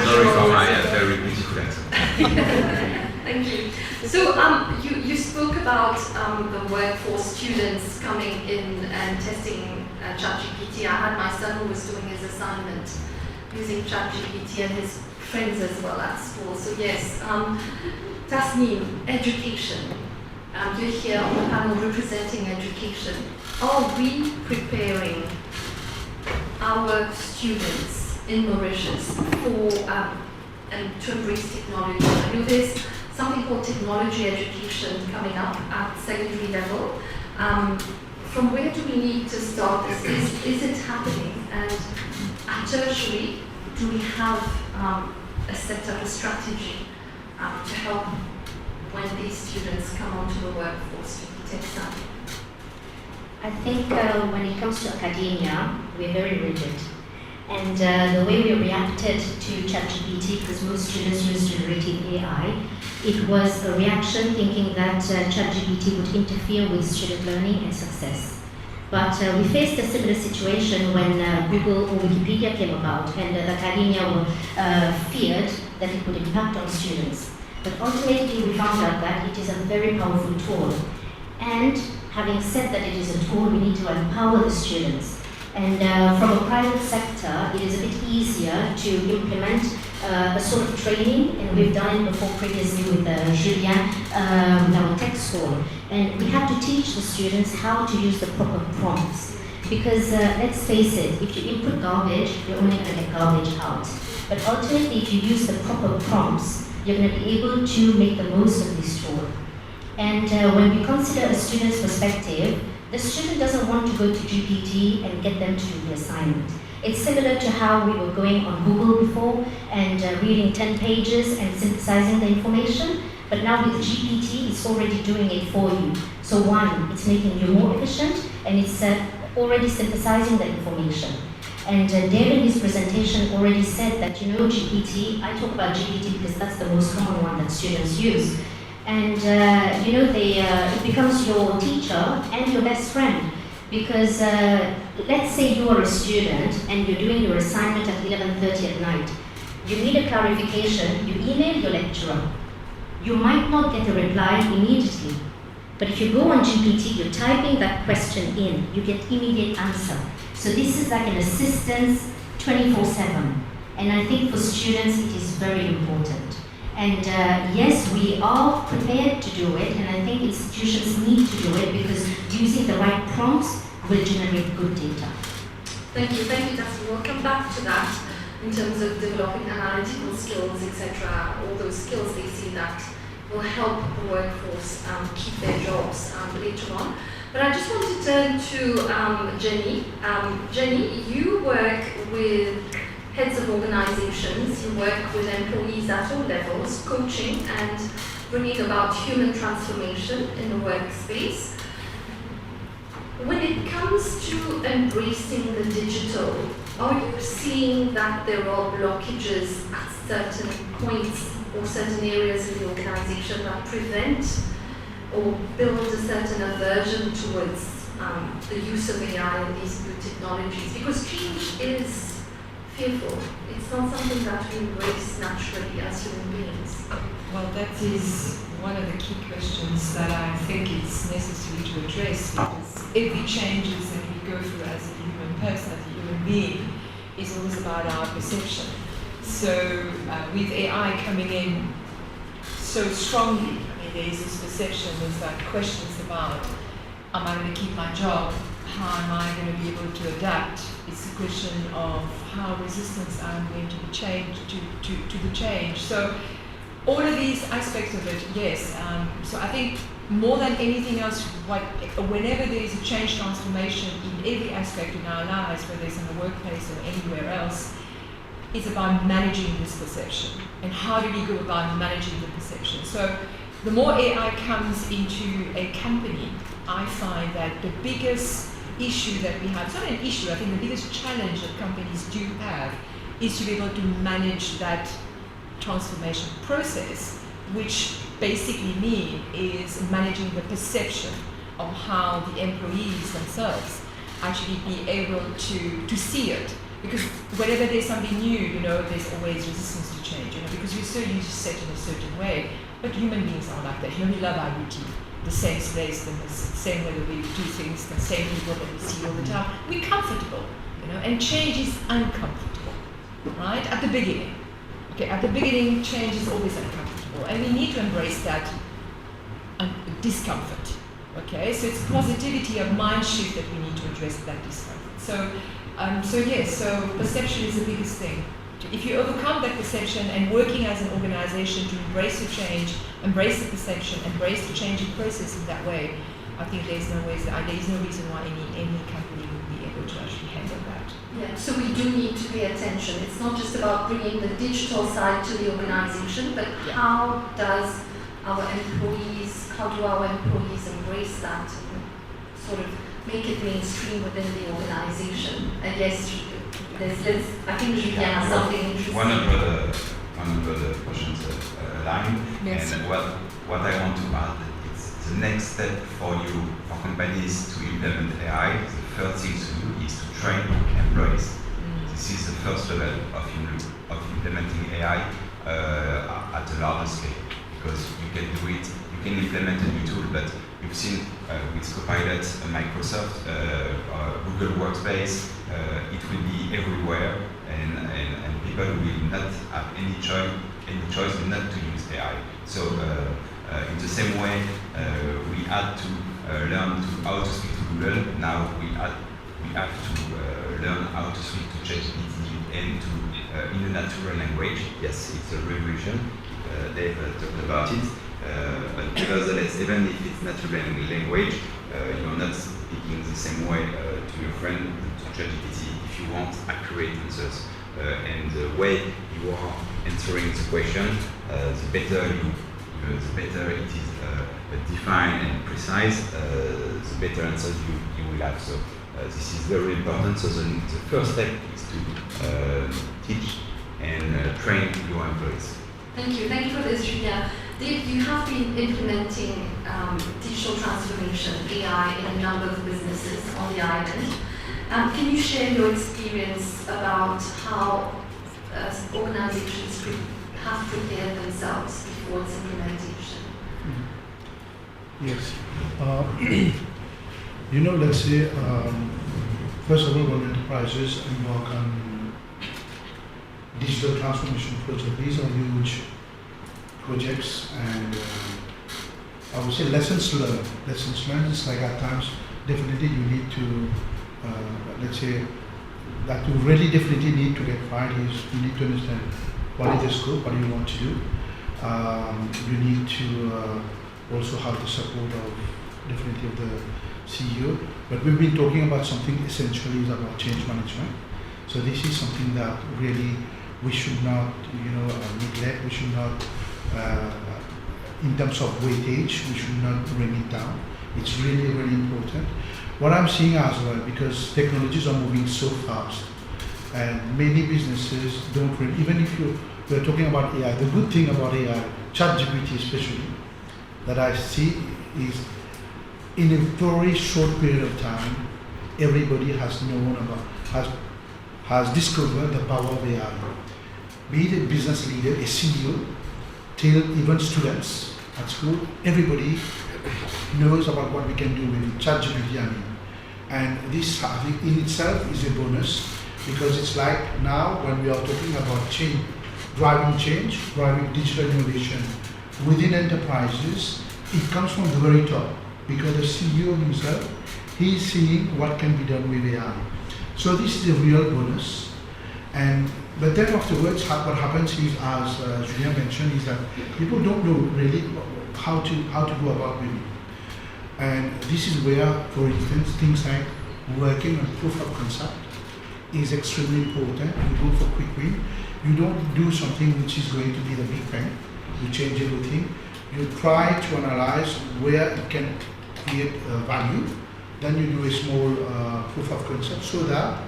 Sorry for my very beautiful accent. Thank you. So you spoke about the workforce students coming in and testing ChatGPT. I had my son who was doing his assignment using ChatGPT and his friends as well at school. So yes, Tasneem, education. You're here on the panel representing education. Are we preparing our students in Mauritius for and to embrace technology? I know there's something called technology education coming up at secondary level. From where do we need to start this? Is it happening? And at tertiary, do we have a setup, a strategy to help when these students come onto the workforce to be tech savvy? I think when it comes to academia, we're very rigid. And the way we reacted to ChatGPT, because most students use generative AI, it was a reaction thinking that ChatGPT would interfere with student learning and success. But we faced a similar situation when Google or Wikipedia came about, and academia feared that it would impact on students. But ultimately, we found out that it is a very powerful tool. And having said that it is a tool, we need to empower the students. And from a private sector, it is a bit easier to implement a sort of training, and we've done it before previously with Julien, with our tech school. And we have to teach the students how to use the proper prompts. Because let's face it, if you input garbage, you're only going to get garbage out. But ultimately, if you use the proper prompts, you're going to be able to make the most of this tool. And when we consider a student's perspective, the student doesn't want to go to GPT and get them to do the assignment. It's similar to how we were going on Google before and reading 10 pages and synthesizing the information. But now with GPT, it's already doing it for you. So one, it's making you more efficient, and it's already synthesizing the information. And Dave in his presentation already said that, GPT, I talk about GPT because that's the most common one that students use. And, it becomes your teacher and your best friend. Because let's say you are a student and you're doing your assignment at 11:30 at night. You need a clarification, you email your lecturer. You might not get a reply immediately. But if you go on GPT, you're typing that question in, you get immediate answer. So this is like an assistance 24/7. And I think for students it is very important. And yes, we are prepared to do it, and I think institutions need to do it because using the right prompts will generate good data. Thank you, Dusty. We'll come back to that in terms of developing analytical skills, etc. All those skills they see that will help the workforce keep their jobs later on. But I just want to turn to Jenny. Jenny, you work with heads of organizations, you work with employees at all levels, coaching and bringing about human transformation in the workspace. When it comes to embracing the digital, are you seeing that there are blockages at certain points or certain areas in the organization that prevent or build a certain aversion towards the use of AI and these new technologies? Because change is fearful. It's not something that we embrace naturally as human beings. Well, that is one of the key questions that I think is necessary to address, because every changes that we go through as a human person, as a human being, is always about our perception. So with AI coming in so strongly, there's this perception, there's that questions about, am I going to keep my job? How am I going to be able to adapt? It's a question of how resistant I'm going to be changed to the change. So all of these aspects of it, yes. So I think more than anything else, whenever there is a change transformation in every aspect in our lives, whether it's in the workplace or anywhere else, it's about managing this perception. And how do we go about managing the perception? So the more AI comes into a company, I find that the biggest issue that we have, it's not an issue, I think the biggest challenge that companies do have is to be able to manage that transformation process, which basically means is managing the perception of how the employees themselves actually be able to see it. Because whenever there's something new, there's always resistance to change, because we're so used to set in a certain way. But human beings are like that. We love our routine. The same place, the same way that we do things, the same people that we see all the time. We're comfortable, and change is uncomfortable, right? At the beginning. Okay, at the beginning, change is always uncomfortable, and we need to embrace that discomfort. Okay, so it's positivity of mind shift that we need to address that discomfort. So yes, so perception is the biggest thing. If you overcome that perception and working as an organization to embrace the change, embrace the perception, embrace the changing process in that way, I think there's no reason why any company would be able to actually handle that. Yeah, so we do need to pay attention. It's not just about bringing the digital side to the organization, but how do our employees embrace that and sort of make it mainstream within the organization? I guess I think Julien has something interesting. One of the questions aligned, yes. And what I want to add is the next step for companies to implement AI. The first thing to do is to train employees. This is the first level of implementing AI at a larger scale, because you can do it. You can implement a new tool, but you've seen with Copilot, Microsoft, Google Workspace, it will be everywhere, and people will not have any choice not to use AI. So in the same way, we had to learn how to speak to Google. Now we have to learn how to speak to ChatGPT and in a natural language. Yes, it's a revolution. They've talked about it. But nevertheless, even if it's natural language, you're not speaking the same way to your friend, to ChatGPT, if you want accurate answers. And the way you are answering the question, the better the better it is defined and precise, the better answers you will have. So this is very important. So the first step is to teach and train your employees. Thank you. Thank you for this, Julia. Dave, you have been implementing digital transformation, AI, in a number of businesses on the island. Can you share your experience about how organizations have prepared themselves before its implementation? Yes. Let's say, first of all, when enterprises embark on digital transformation projects, these are huge projects, and I would say lessons learned. Lessons learned is like at times, definitely you need to, let's say, that you really definitely need to get right is you need to understand what is the scope, what do you want to do. You need to also have the support of definitely of the CEO. But we've been talking about something essentially is about change management. So this is something that really we should not, neglect. We should not, in terms of weightage, we should not bring it down. It's really, really important. What I'm seeing as well, because technologies are moving so fast, and many businesses don't really, even if we're talking about AI, the good thing about AI, ChatGPT especially, that I see is in a very short period of time, everybody has known about, has discovered the power of AI. Be it a business leader, a CEO, till even students at school, everybody knows about what we can do with ChatGPT. And this, I think, in itself is a bonus, because it's like now when we are talking about change, driving digital innovation within enterprises, it comes from the very top, because the CEO himself, he's seeing what can be done with AI. So this is a real bonus. But then afterwards, what happens is, as Julien mentioned, is that people don't know really how to go about with it. And this is where, for instance, things like working on proof of concept is extremely important. You go for quick win. You don't do something which is going to be the big bang. You change everything. You try to analyze where it can create value. Then you do a small proof of concept, so that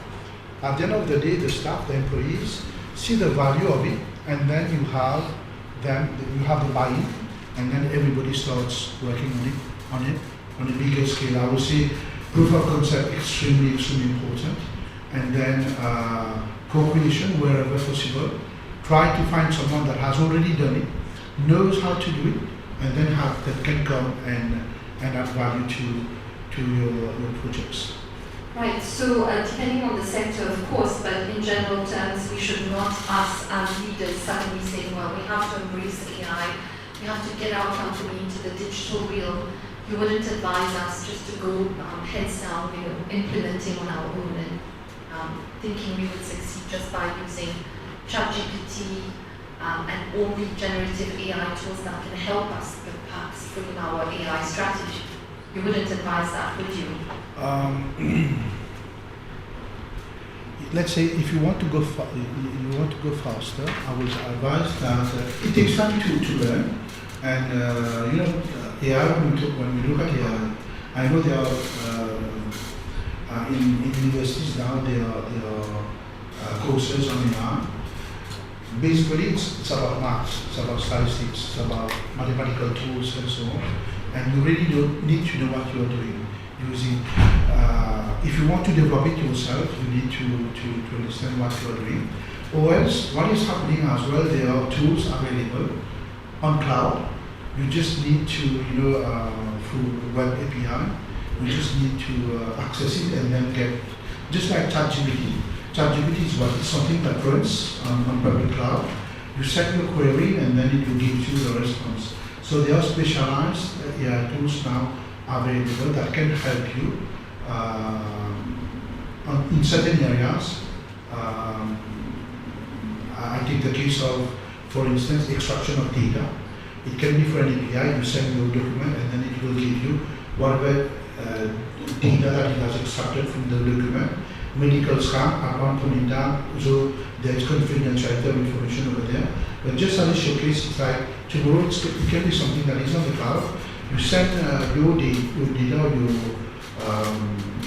at the end of the day, the staff, the employees, see the value of it, and then you have the buy-in, and then everybody starts working on it on a bigger scale. I would say proof of concept extremely, extremely important, and then co-creation wherever possible. Try to find someone that has already done it, knows how to do it, and then that can come and add value to your projects. Right, so depending on the sector, of course, but in general terms, we should not, us as leaders, suddenly say, well, we have to embrace AI, we have to get our company into the digital realm. You wouldn't advise us just to go heads down, implementing on our own and thinking we would succeed just by using ChatGPT and only generative AI tools that can help us perhaps frame our AI strategy. You wouldn't advise that, would you? Let's say if you want to go faster, I would advise that it takes time to learn. And AI, when we look at AI, I know there are in universities now there are courses on AI. Basically, it's about maths, it's about statistics, it's about mathematical tools and so on. And you really don't need to know what you are doing. Using, if you want to develop it yourself, you need to understand what you are doing. Or else, what is happening as well, there are tools available on cloud. You just need to, through web API, you just need to access it and then get, just like ChatGPT. ChatGPT is what? It's something that runs on public cloud. You set your query and then it will give you the response. So there are specialized AI tools now available that can help you in certain areas. I take the case of, for instance, extraction of data. It can be for an API, you send your document and then it will give you whatever data that it has extracted from the document. Medical scan at one point in time, so there is confidentiality of information over there. But just as a showcase, it's like Tomorrow it can be something that is on the cloud. You send your data, your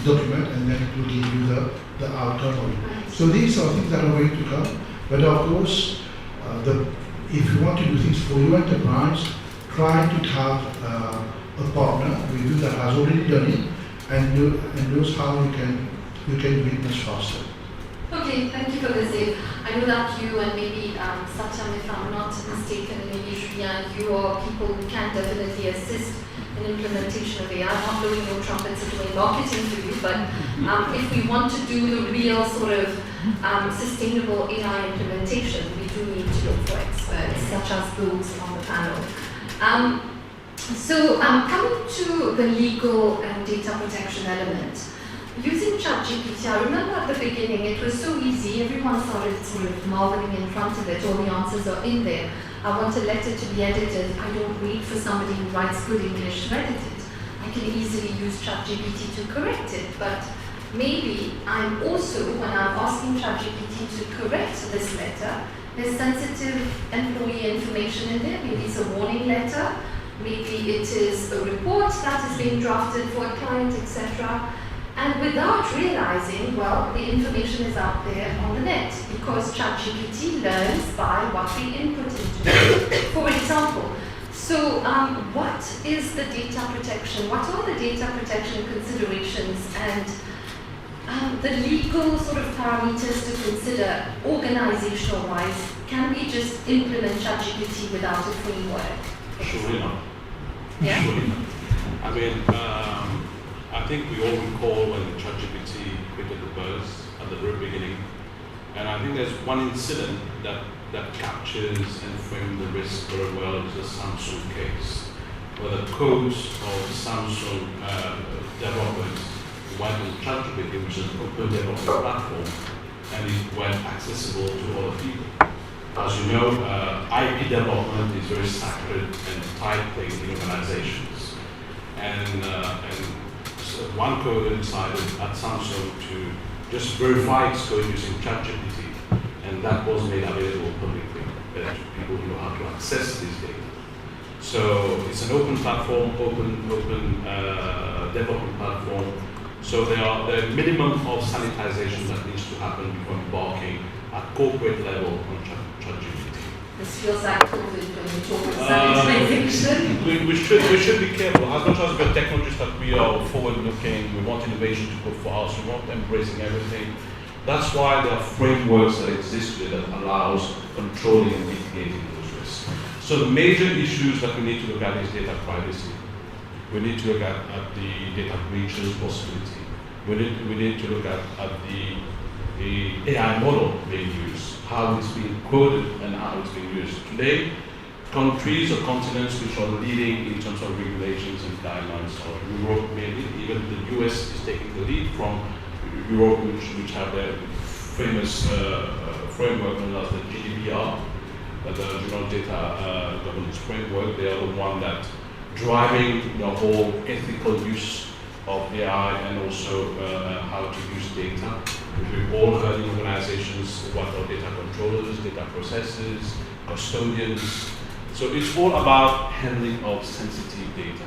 document, and then it will give you the outcome of it. So these are things that are going to come. But of course, if you want to do things for your enterprise, try to have a partner with you that has already done it and knows how you can do it much faster. Okay, thank you for this, Dave. I know that you and maybe Satyam, if I'm not mistaken, and maybe Julien, you are people who can definitely assist in implementation of AI. I'm not blowing no trumpets or doing marketing for you, but if we want to do the real sort of sustainable AI implementation, we do need to look for experts such as those on the panel. So coming to the legal and data protection element, using ChatGPT, I remember at the beginning it was so easy, everyone started sort of marveling in front of it, all the answers are in there. I want a letter to be edited, I don't wait for somebody who writes good English to edit it. I can easily use ChatGPT to correct it, but maybe I'm also, when I'm asking ChatGPT to correct this letter, there's sensitive employee information in there, maybe it's a warning letter, maybe it is a report that is being drafted for a client, etc. And without realizing, well, the information is out there on the net because ChatGPT learns by what we input into it. For example, so what is the data protection? What are the data protection considerations and the legal sort of parameters to consider organizational-wise? Can we just implement ChatGPT without a framework? Surely not. Yeah? Surely not. I mean, I think we all recall when ChatGPT created the buzz at the very beginning, and I think there's one incident that captures and frames the risk very well is the Samsung case, where the codes of Samsung developers went to ChatGPT, which is an open development platform, and it went accessible to all the people. As you know, IP development is very sacred and tight thing in organizations, and so one coder decided at Samsung to just verify its code using ChatGPT, and that was made available publicly to people who know how to access this data. So it's an open platform, open development platform. So there are minimum of sanitization that needs to happen before embarking at corporate level on ChatGPT. This feels like COVID when we talk about sanitization. We should be careful. As much as we're technologists that we are forward-looking, we want innovation to go for us, we want embracing everything. That's why there are frameworks that exist today that allows controlling and mitigating those risks. So the major issues that we need to look at is data privacy. We need to look at the data breaches possibility. We need to look at the AI model being used, how it's being coded and how it's being used. Today, countries or continents which are leading in terms of regulations and guidelines are Europe mainly. Even the US is taking the lead from Europe, which have their famous framework known as the GDPR, the General Data Governance Framework. They are the one that driving the whole ethical use of AI and also how to use data. We've all heard in organizations what are data controllers, data processors, custodians. So it's all about handling of sensitive data.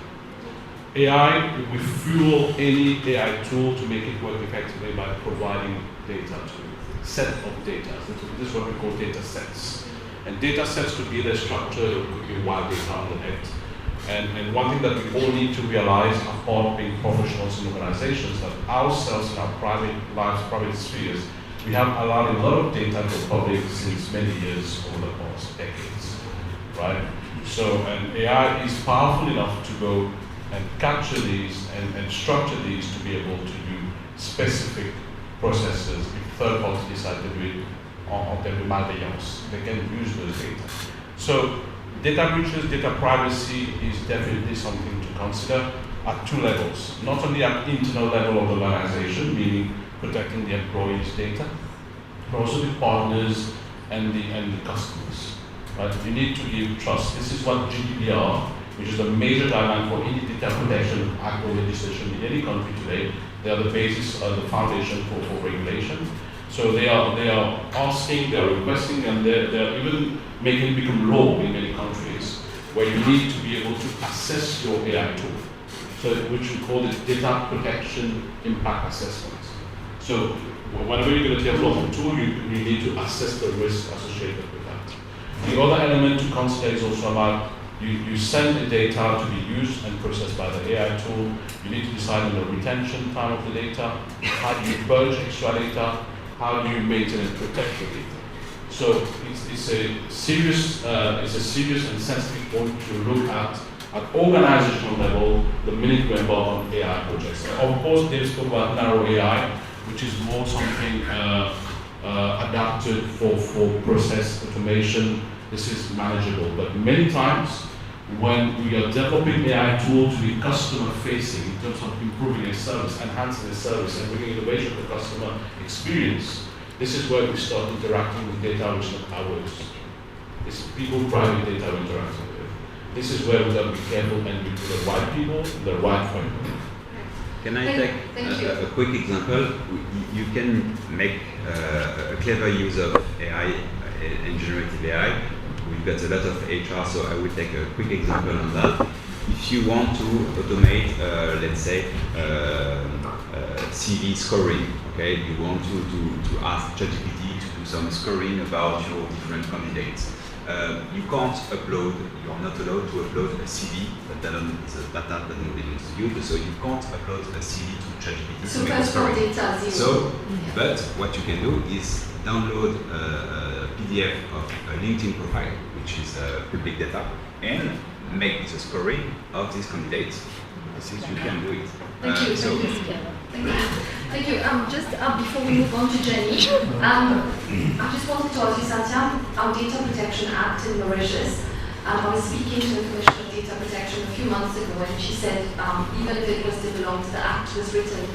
AI, we fuel any AI tool to make it work effectively by providing data to set of data. This is what we call data sets. And data sets could be the structure, it could be wild data on the net. And one thing that we all need to realize, as part of being professionals in organizations, that ourselves in our private lives, private spheres, we have allowed a lot of data to the public since many years over the past decades, right? So, and AI is powerful enough to go and capture these and structure these to be able to do specific processes. If third parties decide to do it en termes de malveillance, they can use those data. So, data breaches, data privacy is definitely something to consider at two levels. Not only at internal level of the organization, meaning protecting the employees' data, but also the partners and the customers. Right? You need to give trust. This is what GDPR, which is a major guideline for any data protection act or legislation in any country today. They are the basis, the foundation for regulation. So they are asking, they are requesting, and they're even making it become law in many countries where you need to be able to assess your AI tool. So, which we call it data protection impact assessment. So, whenever you're going to develop a tool, you need to assess the risk associated with that. The other element to consider is also about you send the data to be used and processed by the AI tool. You need to decide on the retention time of the data. How do you purge extra data? How do you maintain and protect the data? So it's a serious and sensitive point to look at organizational level the minute we embark on AI projects. Of course, they spoke about narrow AI, which is more something adapted for process automation. This is manageable, but many times when we are developing AI tools to be customer facing in terms of improving a service, enhancing a service, and bringing innovation to the customer experience, this is where we start interacting with data which is not ours. It's people private data we're interacting with. This is where we have to be careful and be to the right people, the right framework. Can I take a quick example? You can make a clever use of AI and generative AI. We've got a lot of HR, so I will take a quick example on that. If you want to automate, let's say, CV scoring, okay, you want to ask ChatGPT to do some scoring about your different candidates. You can't upload, you are not allowed to upload a CV, but the data doesn't belong to you, so you can't upload a CV to ChatGPT so to make a scoring. data zero. So, but what you can do is download a PDF of a LinkedIn profile, which is public data, and make the scoring of these candidates. Since you can do it. Thank you. Thank you. Just before we move on to Jenny, I just wanted to ask you, Satya, our Data Protection Act in Mauritius. I was speaking to the Commissioner of Data Protection a few months ago, and she said even if it was developed, the Act was written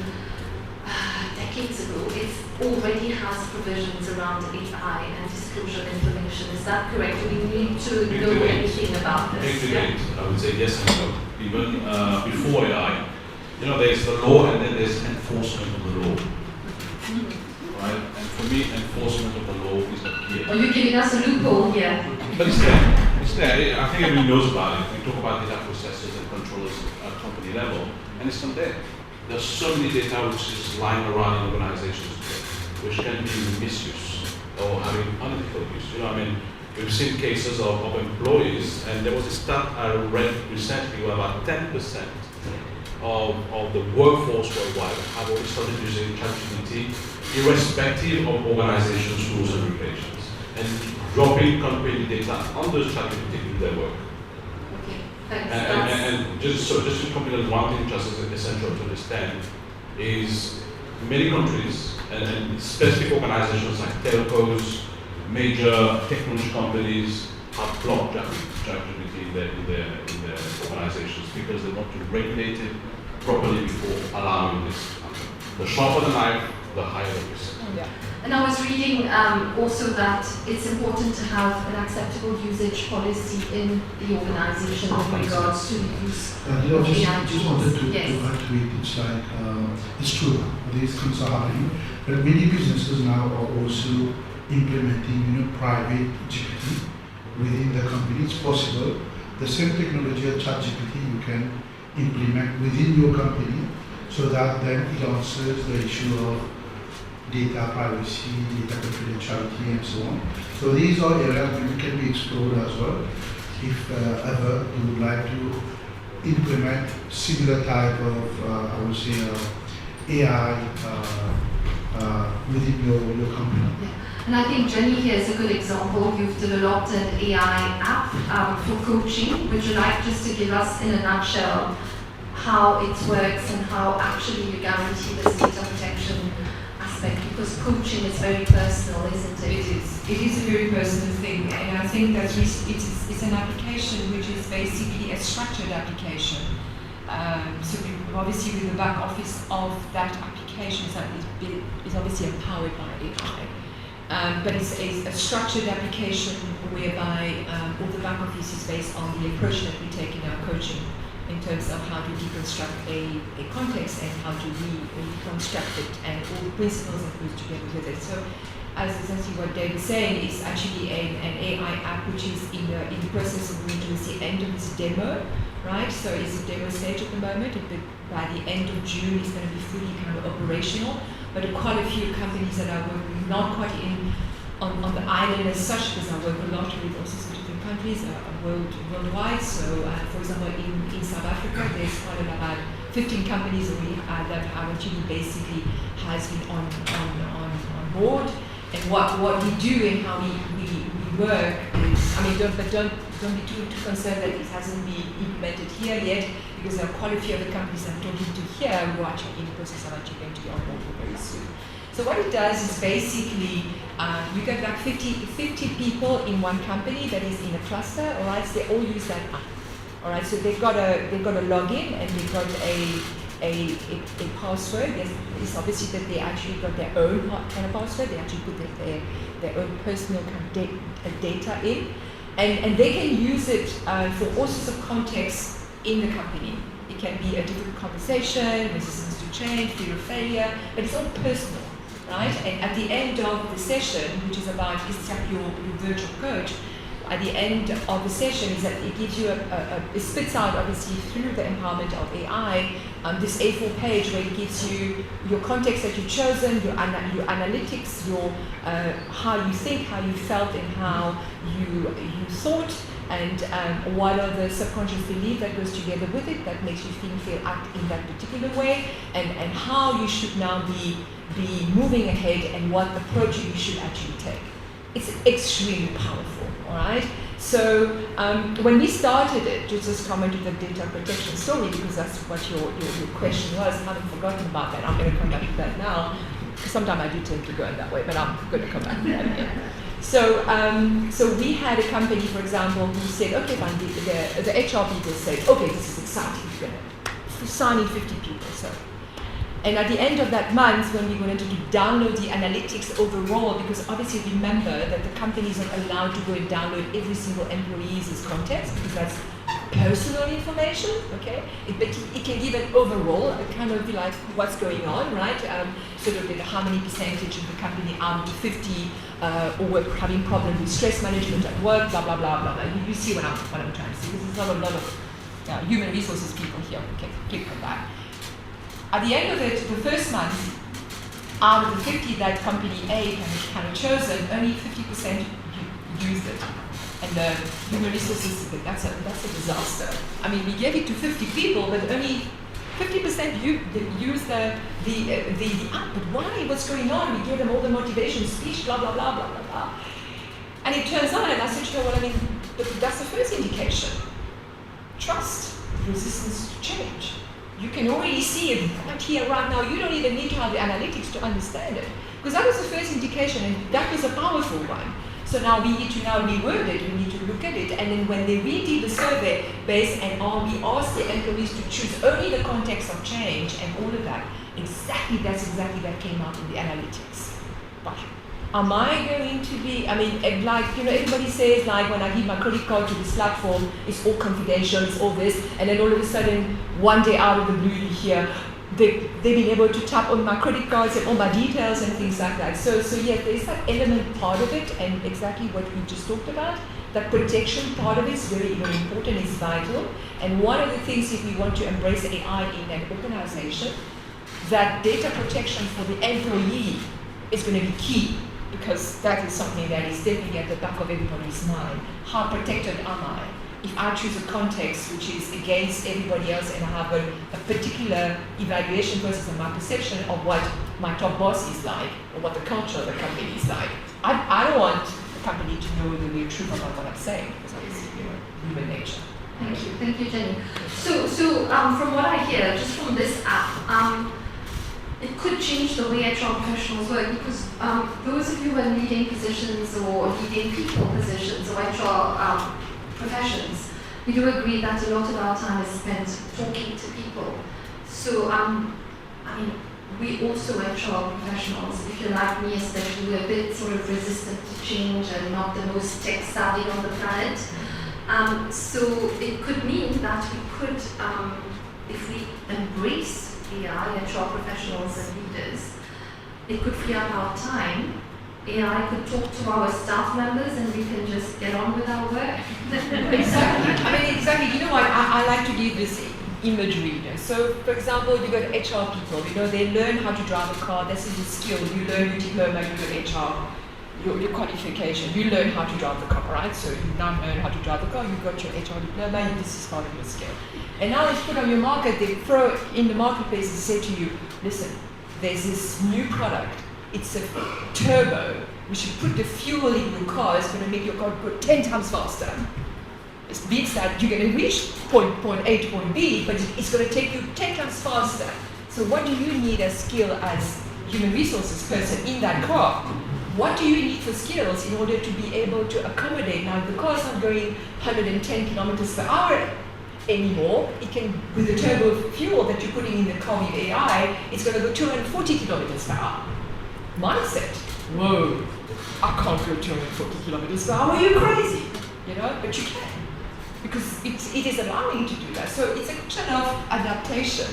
decades ago. It already has provisions around AI and disclosure information. Is that correct? Do we need to know anything about this? I would say yes and no. Even before AI, there's the law and then there's enforcement of the law. Right? And for me, enforcement of the law is not clear. Are you giving us a loophole here? But it's there. It's there. I think everybody knows about it. We talk about data processors and controllers at company level, and it's not there. There's so many data which is lying around in organizations today, which can be misused or having unethical use. We've seen cases of employees, and there was a stat I read recently where about 10% of the workforce worldwide have already started using ChatGPT, irrespective of organizations' rules and regulations, and dropping company data on those ChatGPT to do their work. Okay, thanks. And just to complement one thing, just as essential to understand, is many countries and specific organizations like telcos, major technology companies have blocked ChatGPT in their organizations because they want to regulate it properly before allowing this. The sharper the knife, the higher the risk. Yeah. And I was reading also that it's important to have an acceptable usage policy in the organization with regards to the use of AI just wanted to add to it. It's like, it's true, these things are happening, but many businesses now are also implementing private GPT within the company. It's possible. The same technology as ChatGPT you can implement within your company, so that then it answers the issue of data privacy, data confidentiality, and so on. So these are areas that can be explored as well if ever you would like to implement similar type of, I would say, AI within your company. Yeah. And I think Jenny here is a good example. You've developed an AI app for coaching. Would you like just to give us in a nutshell how it works and how actually you guarantee this data protection aspect? Because coaching is very personal, isn't it? It is a very personal thing, and I think that it's an application which is basically a structured application. So obviously with the back office of that application is obviously empowered by AI. But it's a structured application whereby all the back office is based on the approach that we take in our coaching in terms of how to deconstruct a context and how to reconstruct it and all the principles that goes together with it. So as exactly what Dave is saying, is actually an AI app which is in the process of moving towards the end of its demo, right? So it's a demo stage at the moment, but by the end of June it's going to be fully kind of operational. But quite a few companies that I work with, not quite on the island as such, because I work a lot with all sorts of different countries worldwide. So, for example, in South Africa, there's quite about 15 companies already that have actually basically has been on board. And what we do and how we work is, I mean, don't be too concerned that it hasn't been implemented here yet, because there are quite a few other companies I'm talking to here who are actually in the process of actually going to be on board very soon. So what it does is basically, you get like 50 people in one company that is in a cluster, all right? So they all use that app, all right? So they've got a login and they've got a password. It's obviously that they actually got their own kind of password. They actually put their own personal kind of data in, and they can use it for all sorts of contexts in the company. It can be a difficult conversation, resistance to change, fear of failure, but it's all personal. Right? And at the end of the session, which is about your virtual coach, at the end of the session is that it gives you it spits out obviously through the empowerment of AI this A4 page where it gives you your context that you've chosen, your analytics, your how you think, how you felt, and how you thought, and what are the subconscious belief that goes together with it that makes you feel act in that particular way, and how you should now be moving ahead and what approach you should actually take. It's extremely powerful, all right? So when we started it, just comment to the data protection story, because that's what your question was. I haven't forgotten about that. I'm going to come back to that now. Sometimes I do tend to go in that way, but I'm going to come back to that again. So, so we had a company, for example, who said, okay, fine, the HR people said, okay, this is exciting, we're going to sign in 50 people. So. And at the end of that month, when we wanted to download the analytics overall, because obviously remember that the company is not allowed to go and download every single employee's context, because that's personal information, okay? But it can give an overall, kind of be like what's going on, right? Sort of how many percentage of the company out of the 50 or were having problems with stress management at work, blah, blah, blah, blah, blah. You see what I'm trying to say. There's not a lot of human resources people here. Okay, click on that. At the end of it, the first month, out of the 50 that company A kind of chosen, only 50% used it. And the human resources, that's a disaster. I mean, we gave it to 50 people, but only 50% used the app. But why? What's going on? We gave them all the motivation speech, blah, blah, blah, blah, blah, blah. And it turns out, and I said, you know what, I mean, that's the first indication. Trust, resistance to change. You can already see it right here, right now. You don't even need to have the analytics to understand it. Because that was the first indication, and that was a powerful one. So now we need to reword it, we need to look at it, and then when they redid the survey based on, we asked the employees to choose only the context of change and all of that. That's exactly that came out in the analytics. But am I going to be, I mean, like, you know, everybody says, like, when I give my credit card to this platform, it's all confidential, it's all this, and then all of a sudden, one day out of the blue, you hear, they've been able to tap on my credit cards and all my details and things like that. So yeah, there's that element part of it, and exactly what we just talked about. That protection part of it is very, very important, it's vital. And one of the things, if we want to embrace AI in an organization, that data protection for the employee is going to be key, because that is something that is definitely at the back of everybody's mind. How protected am I? If I choose a context which is against everybody else and I have a particular evaluation process and my perception of what my top boss is like or what the culture of the company is like, I don't want the company to know the real truth about what I'm saying, because it's, you know, human nature. Thank you, Jenny. So from what I hear, just from this app, it could change the way HR professionals work, because those of you who are leading positions or leading people positions or HR professions, we do agree that a lot of our time is spent talking to people. So, I mean, we also HR professionals, if you're like me especially, we're a bit sort of resistant to change and not the most tech savvy on the planet. So it could mean that we could, if we embrace AI, HR professionals and leaders, it could free up our time AI could talk to our staff members and we can just get on with our work. Exactly. I mean, exactly. You know what? I like to give this imagery. So, for example, you got HR people. They learn how to drive a car. This is a skill. You learn your diploma, you got HR, your qualification. You learn how to drive the car, right? So you now learn how to drive the car. You got your HR diploma, and this is part of your skill. And now it's put on your market. They throw in the marketplace and say to you, listen, there's this new product. It's a turbo. We should put the fuel in your car. It's going to make your car go 10 times faster. It means that you're going to reach point A to point B, but it's going to take you 10 times faster. So what do you need as skill as human resources person in that car? What do you need for skills in order to be able to accommodate? Now, the car's not going 110 kilometers per hour anymore. It can, with the turbo fuel that you're putting in the car with AI, it's going to go 240 kilometers per hour. Mindset. Whoa, I can't go 240 kilometers per hour. Are you crazy? But you can. Because it is allowing you to do that. So it's a question of adaptation,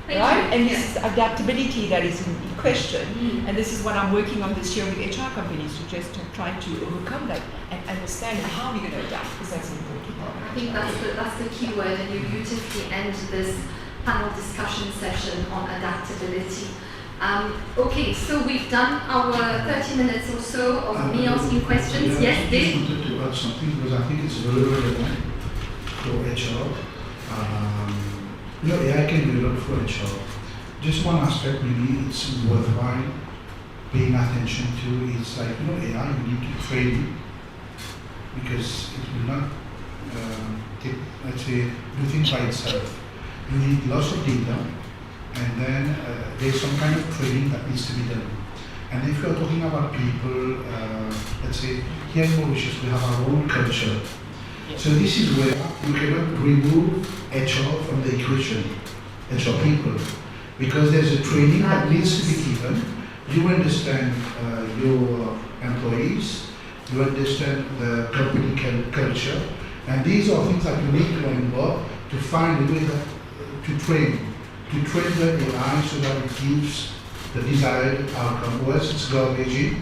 right? And this is adaptability that is in question. And this is what I'm working on this year with HR companies, to just try to overcome that and understand how we're going to adapt, because that's an important part. I think that's the key word, and you beautifully end this panel discussion session on adaptability. Okay, so we've done our 30 minutes or so of me asking questions. Yes, Dave? I just wanted to add something, because I think it's very relevant for HR. AI can do a lot for HR. Just one aspect maybe it's worthwhile paying attention to is like, AI, you need to train it, because it will not, do things by itself. You need lots of data, and then there's some kind of training that needs to be done. And if you're talking about people, let's say here in Mauritius we have our own culture. So this is where you cannot remove HR from the equation, HR people, because there's a training that needs to be given. You understand your employees, you understand the company culture, and these are things that you need to involve to find a way to train the AI so that it gives the desired outcome. Once it's garbage in,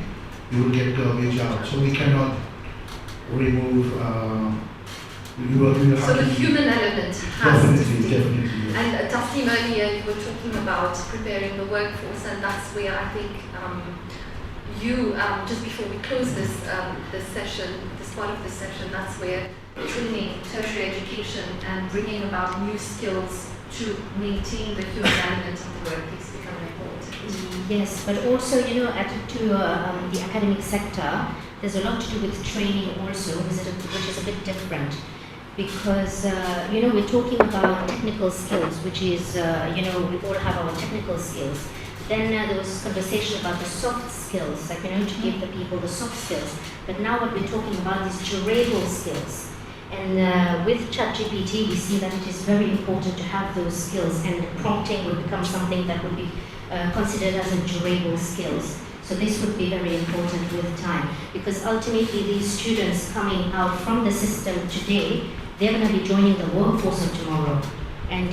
you will get garbage out. So we cannot remove. So the human element has to be. Definitely. And Tasneem, earlier you were talking about preparing the workforce, and that's where I think you, just before we close this session, this part of the session, that's where training, tertiary education, and bringing about new skills to maintain the human element of the workplace become important. Yes, but also, the academic sector, there's a lot to do with training also, which is a bit different. Because, we're talking about technical skills, which is, we all have our technical skills. Then there was conversation about the soft skills, like, to give the people the soft skills. But now what we're talking about is durable skills. And with ChatGPT, we see that it is very important to have those skills, and prompting will become something that would be considered as a durable skills. So this would be very important with time, because ultimately these students coming out from the system today, they're going to be joining the workforce of tomorrow. And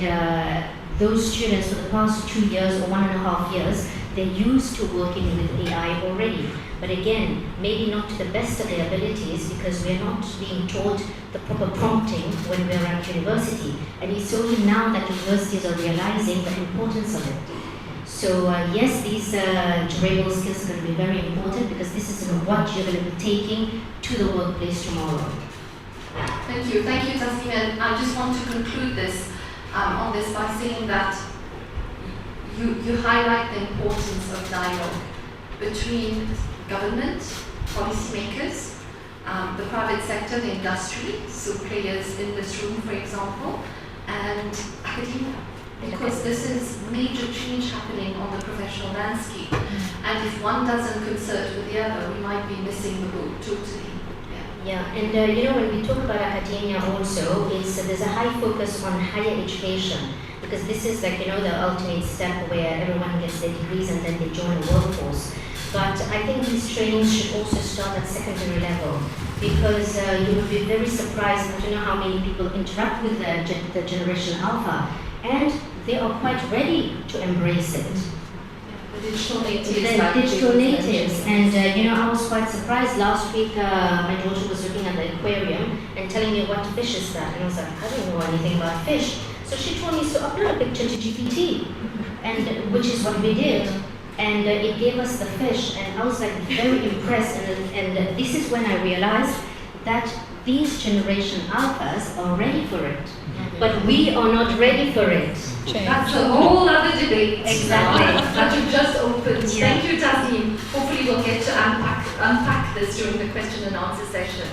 those students for the past 2 years or 1.5 years, they're used to working with AI already. But again, maybe not to the best of their abilities, because we're not being taught the proper prompting when we're at university. And it's only now that universities are realizing the importance of it. So yes, these durable skills are going to be very important, because this is what you're going to be taking to the workplace tomorrow. Thank you, Tasneem. And I just want to conclude this on this by saying that you highlight the importance of dialogue between government, policymakers, the private sector, the industry, so players in this room, for example, and academia. Because this is major change happening on the professional landscape. And if one doesn't concert with the other, we might be missing the boat totally. Yeah, and when we talk about academia also, there's a high focus on higher education, because this is like, the ultimate step where everyone gets their degrees and then they join the workforce. But I think these trainings should also start at secondary level, because you will be very surprised not to know how many people interact with the Generation Alpha, and they are quite ready to embrace it. The digital natives. The digital natives, and I was quite surprised last week. My daughter was looking at the aquarium and telling me what fish is that, and I was like, I don't know anything about fish. So she told me to upload a picture to GPT, and which is what we did, and it gave us the fish, and I was like very impressed, and this is when I realized that these generation alphas are ready for it, but we are not ready for it. That's a whole other debate. Exactly. That you've just opened. Yeah. Thank you, Tasneem. Hopefully we'll get to unpack this during the question and answer session.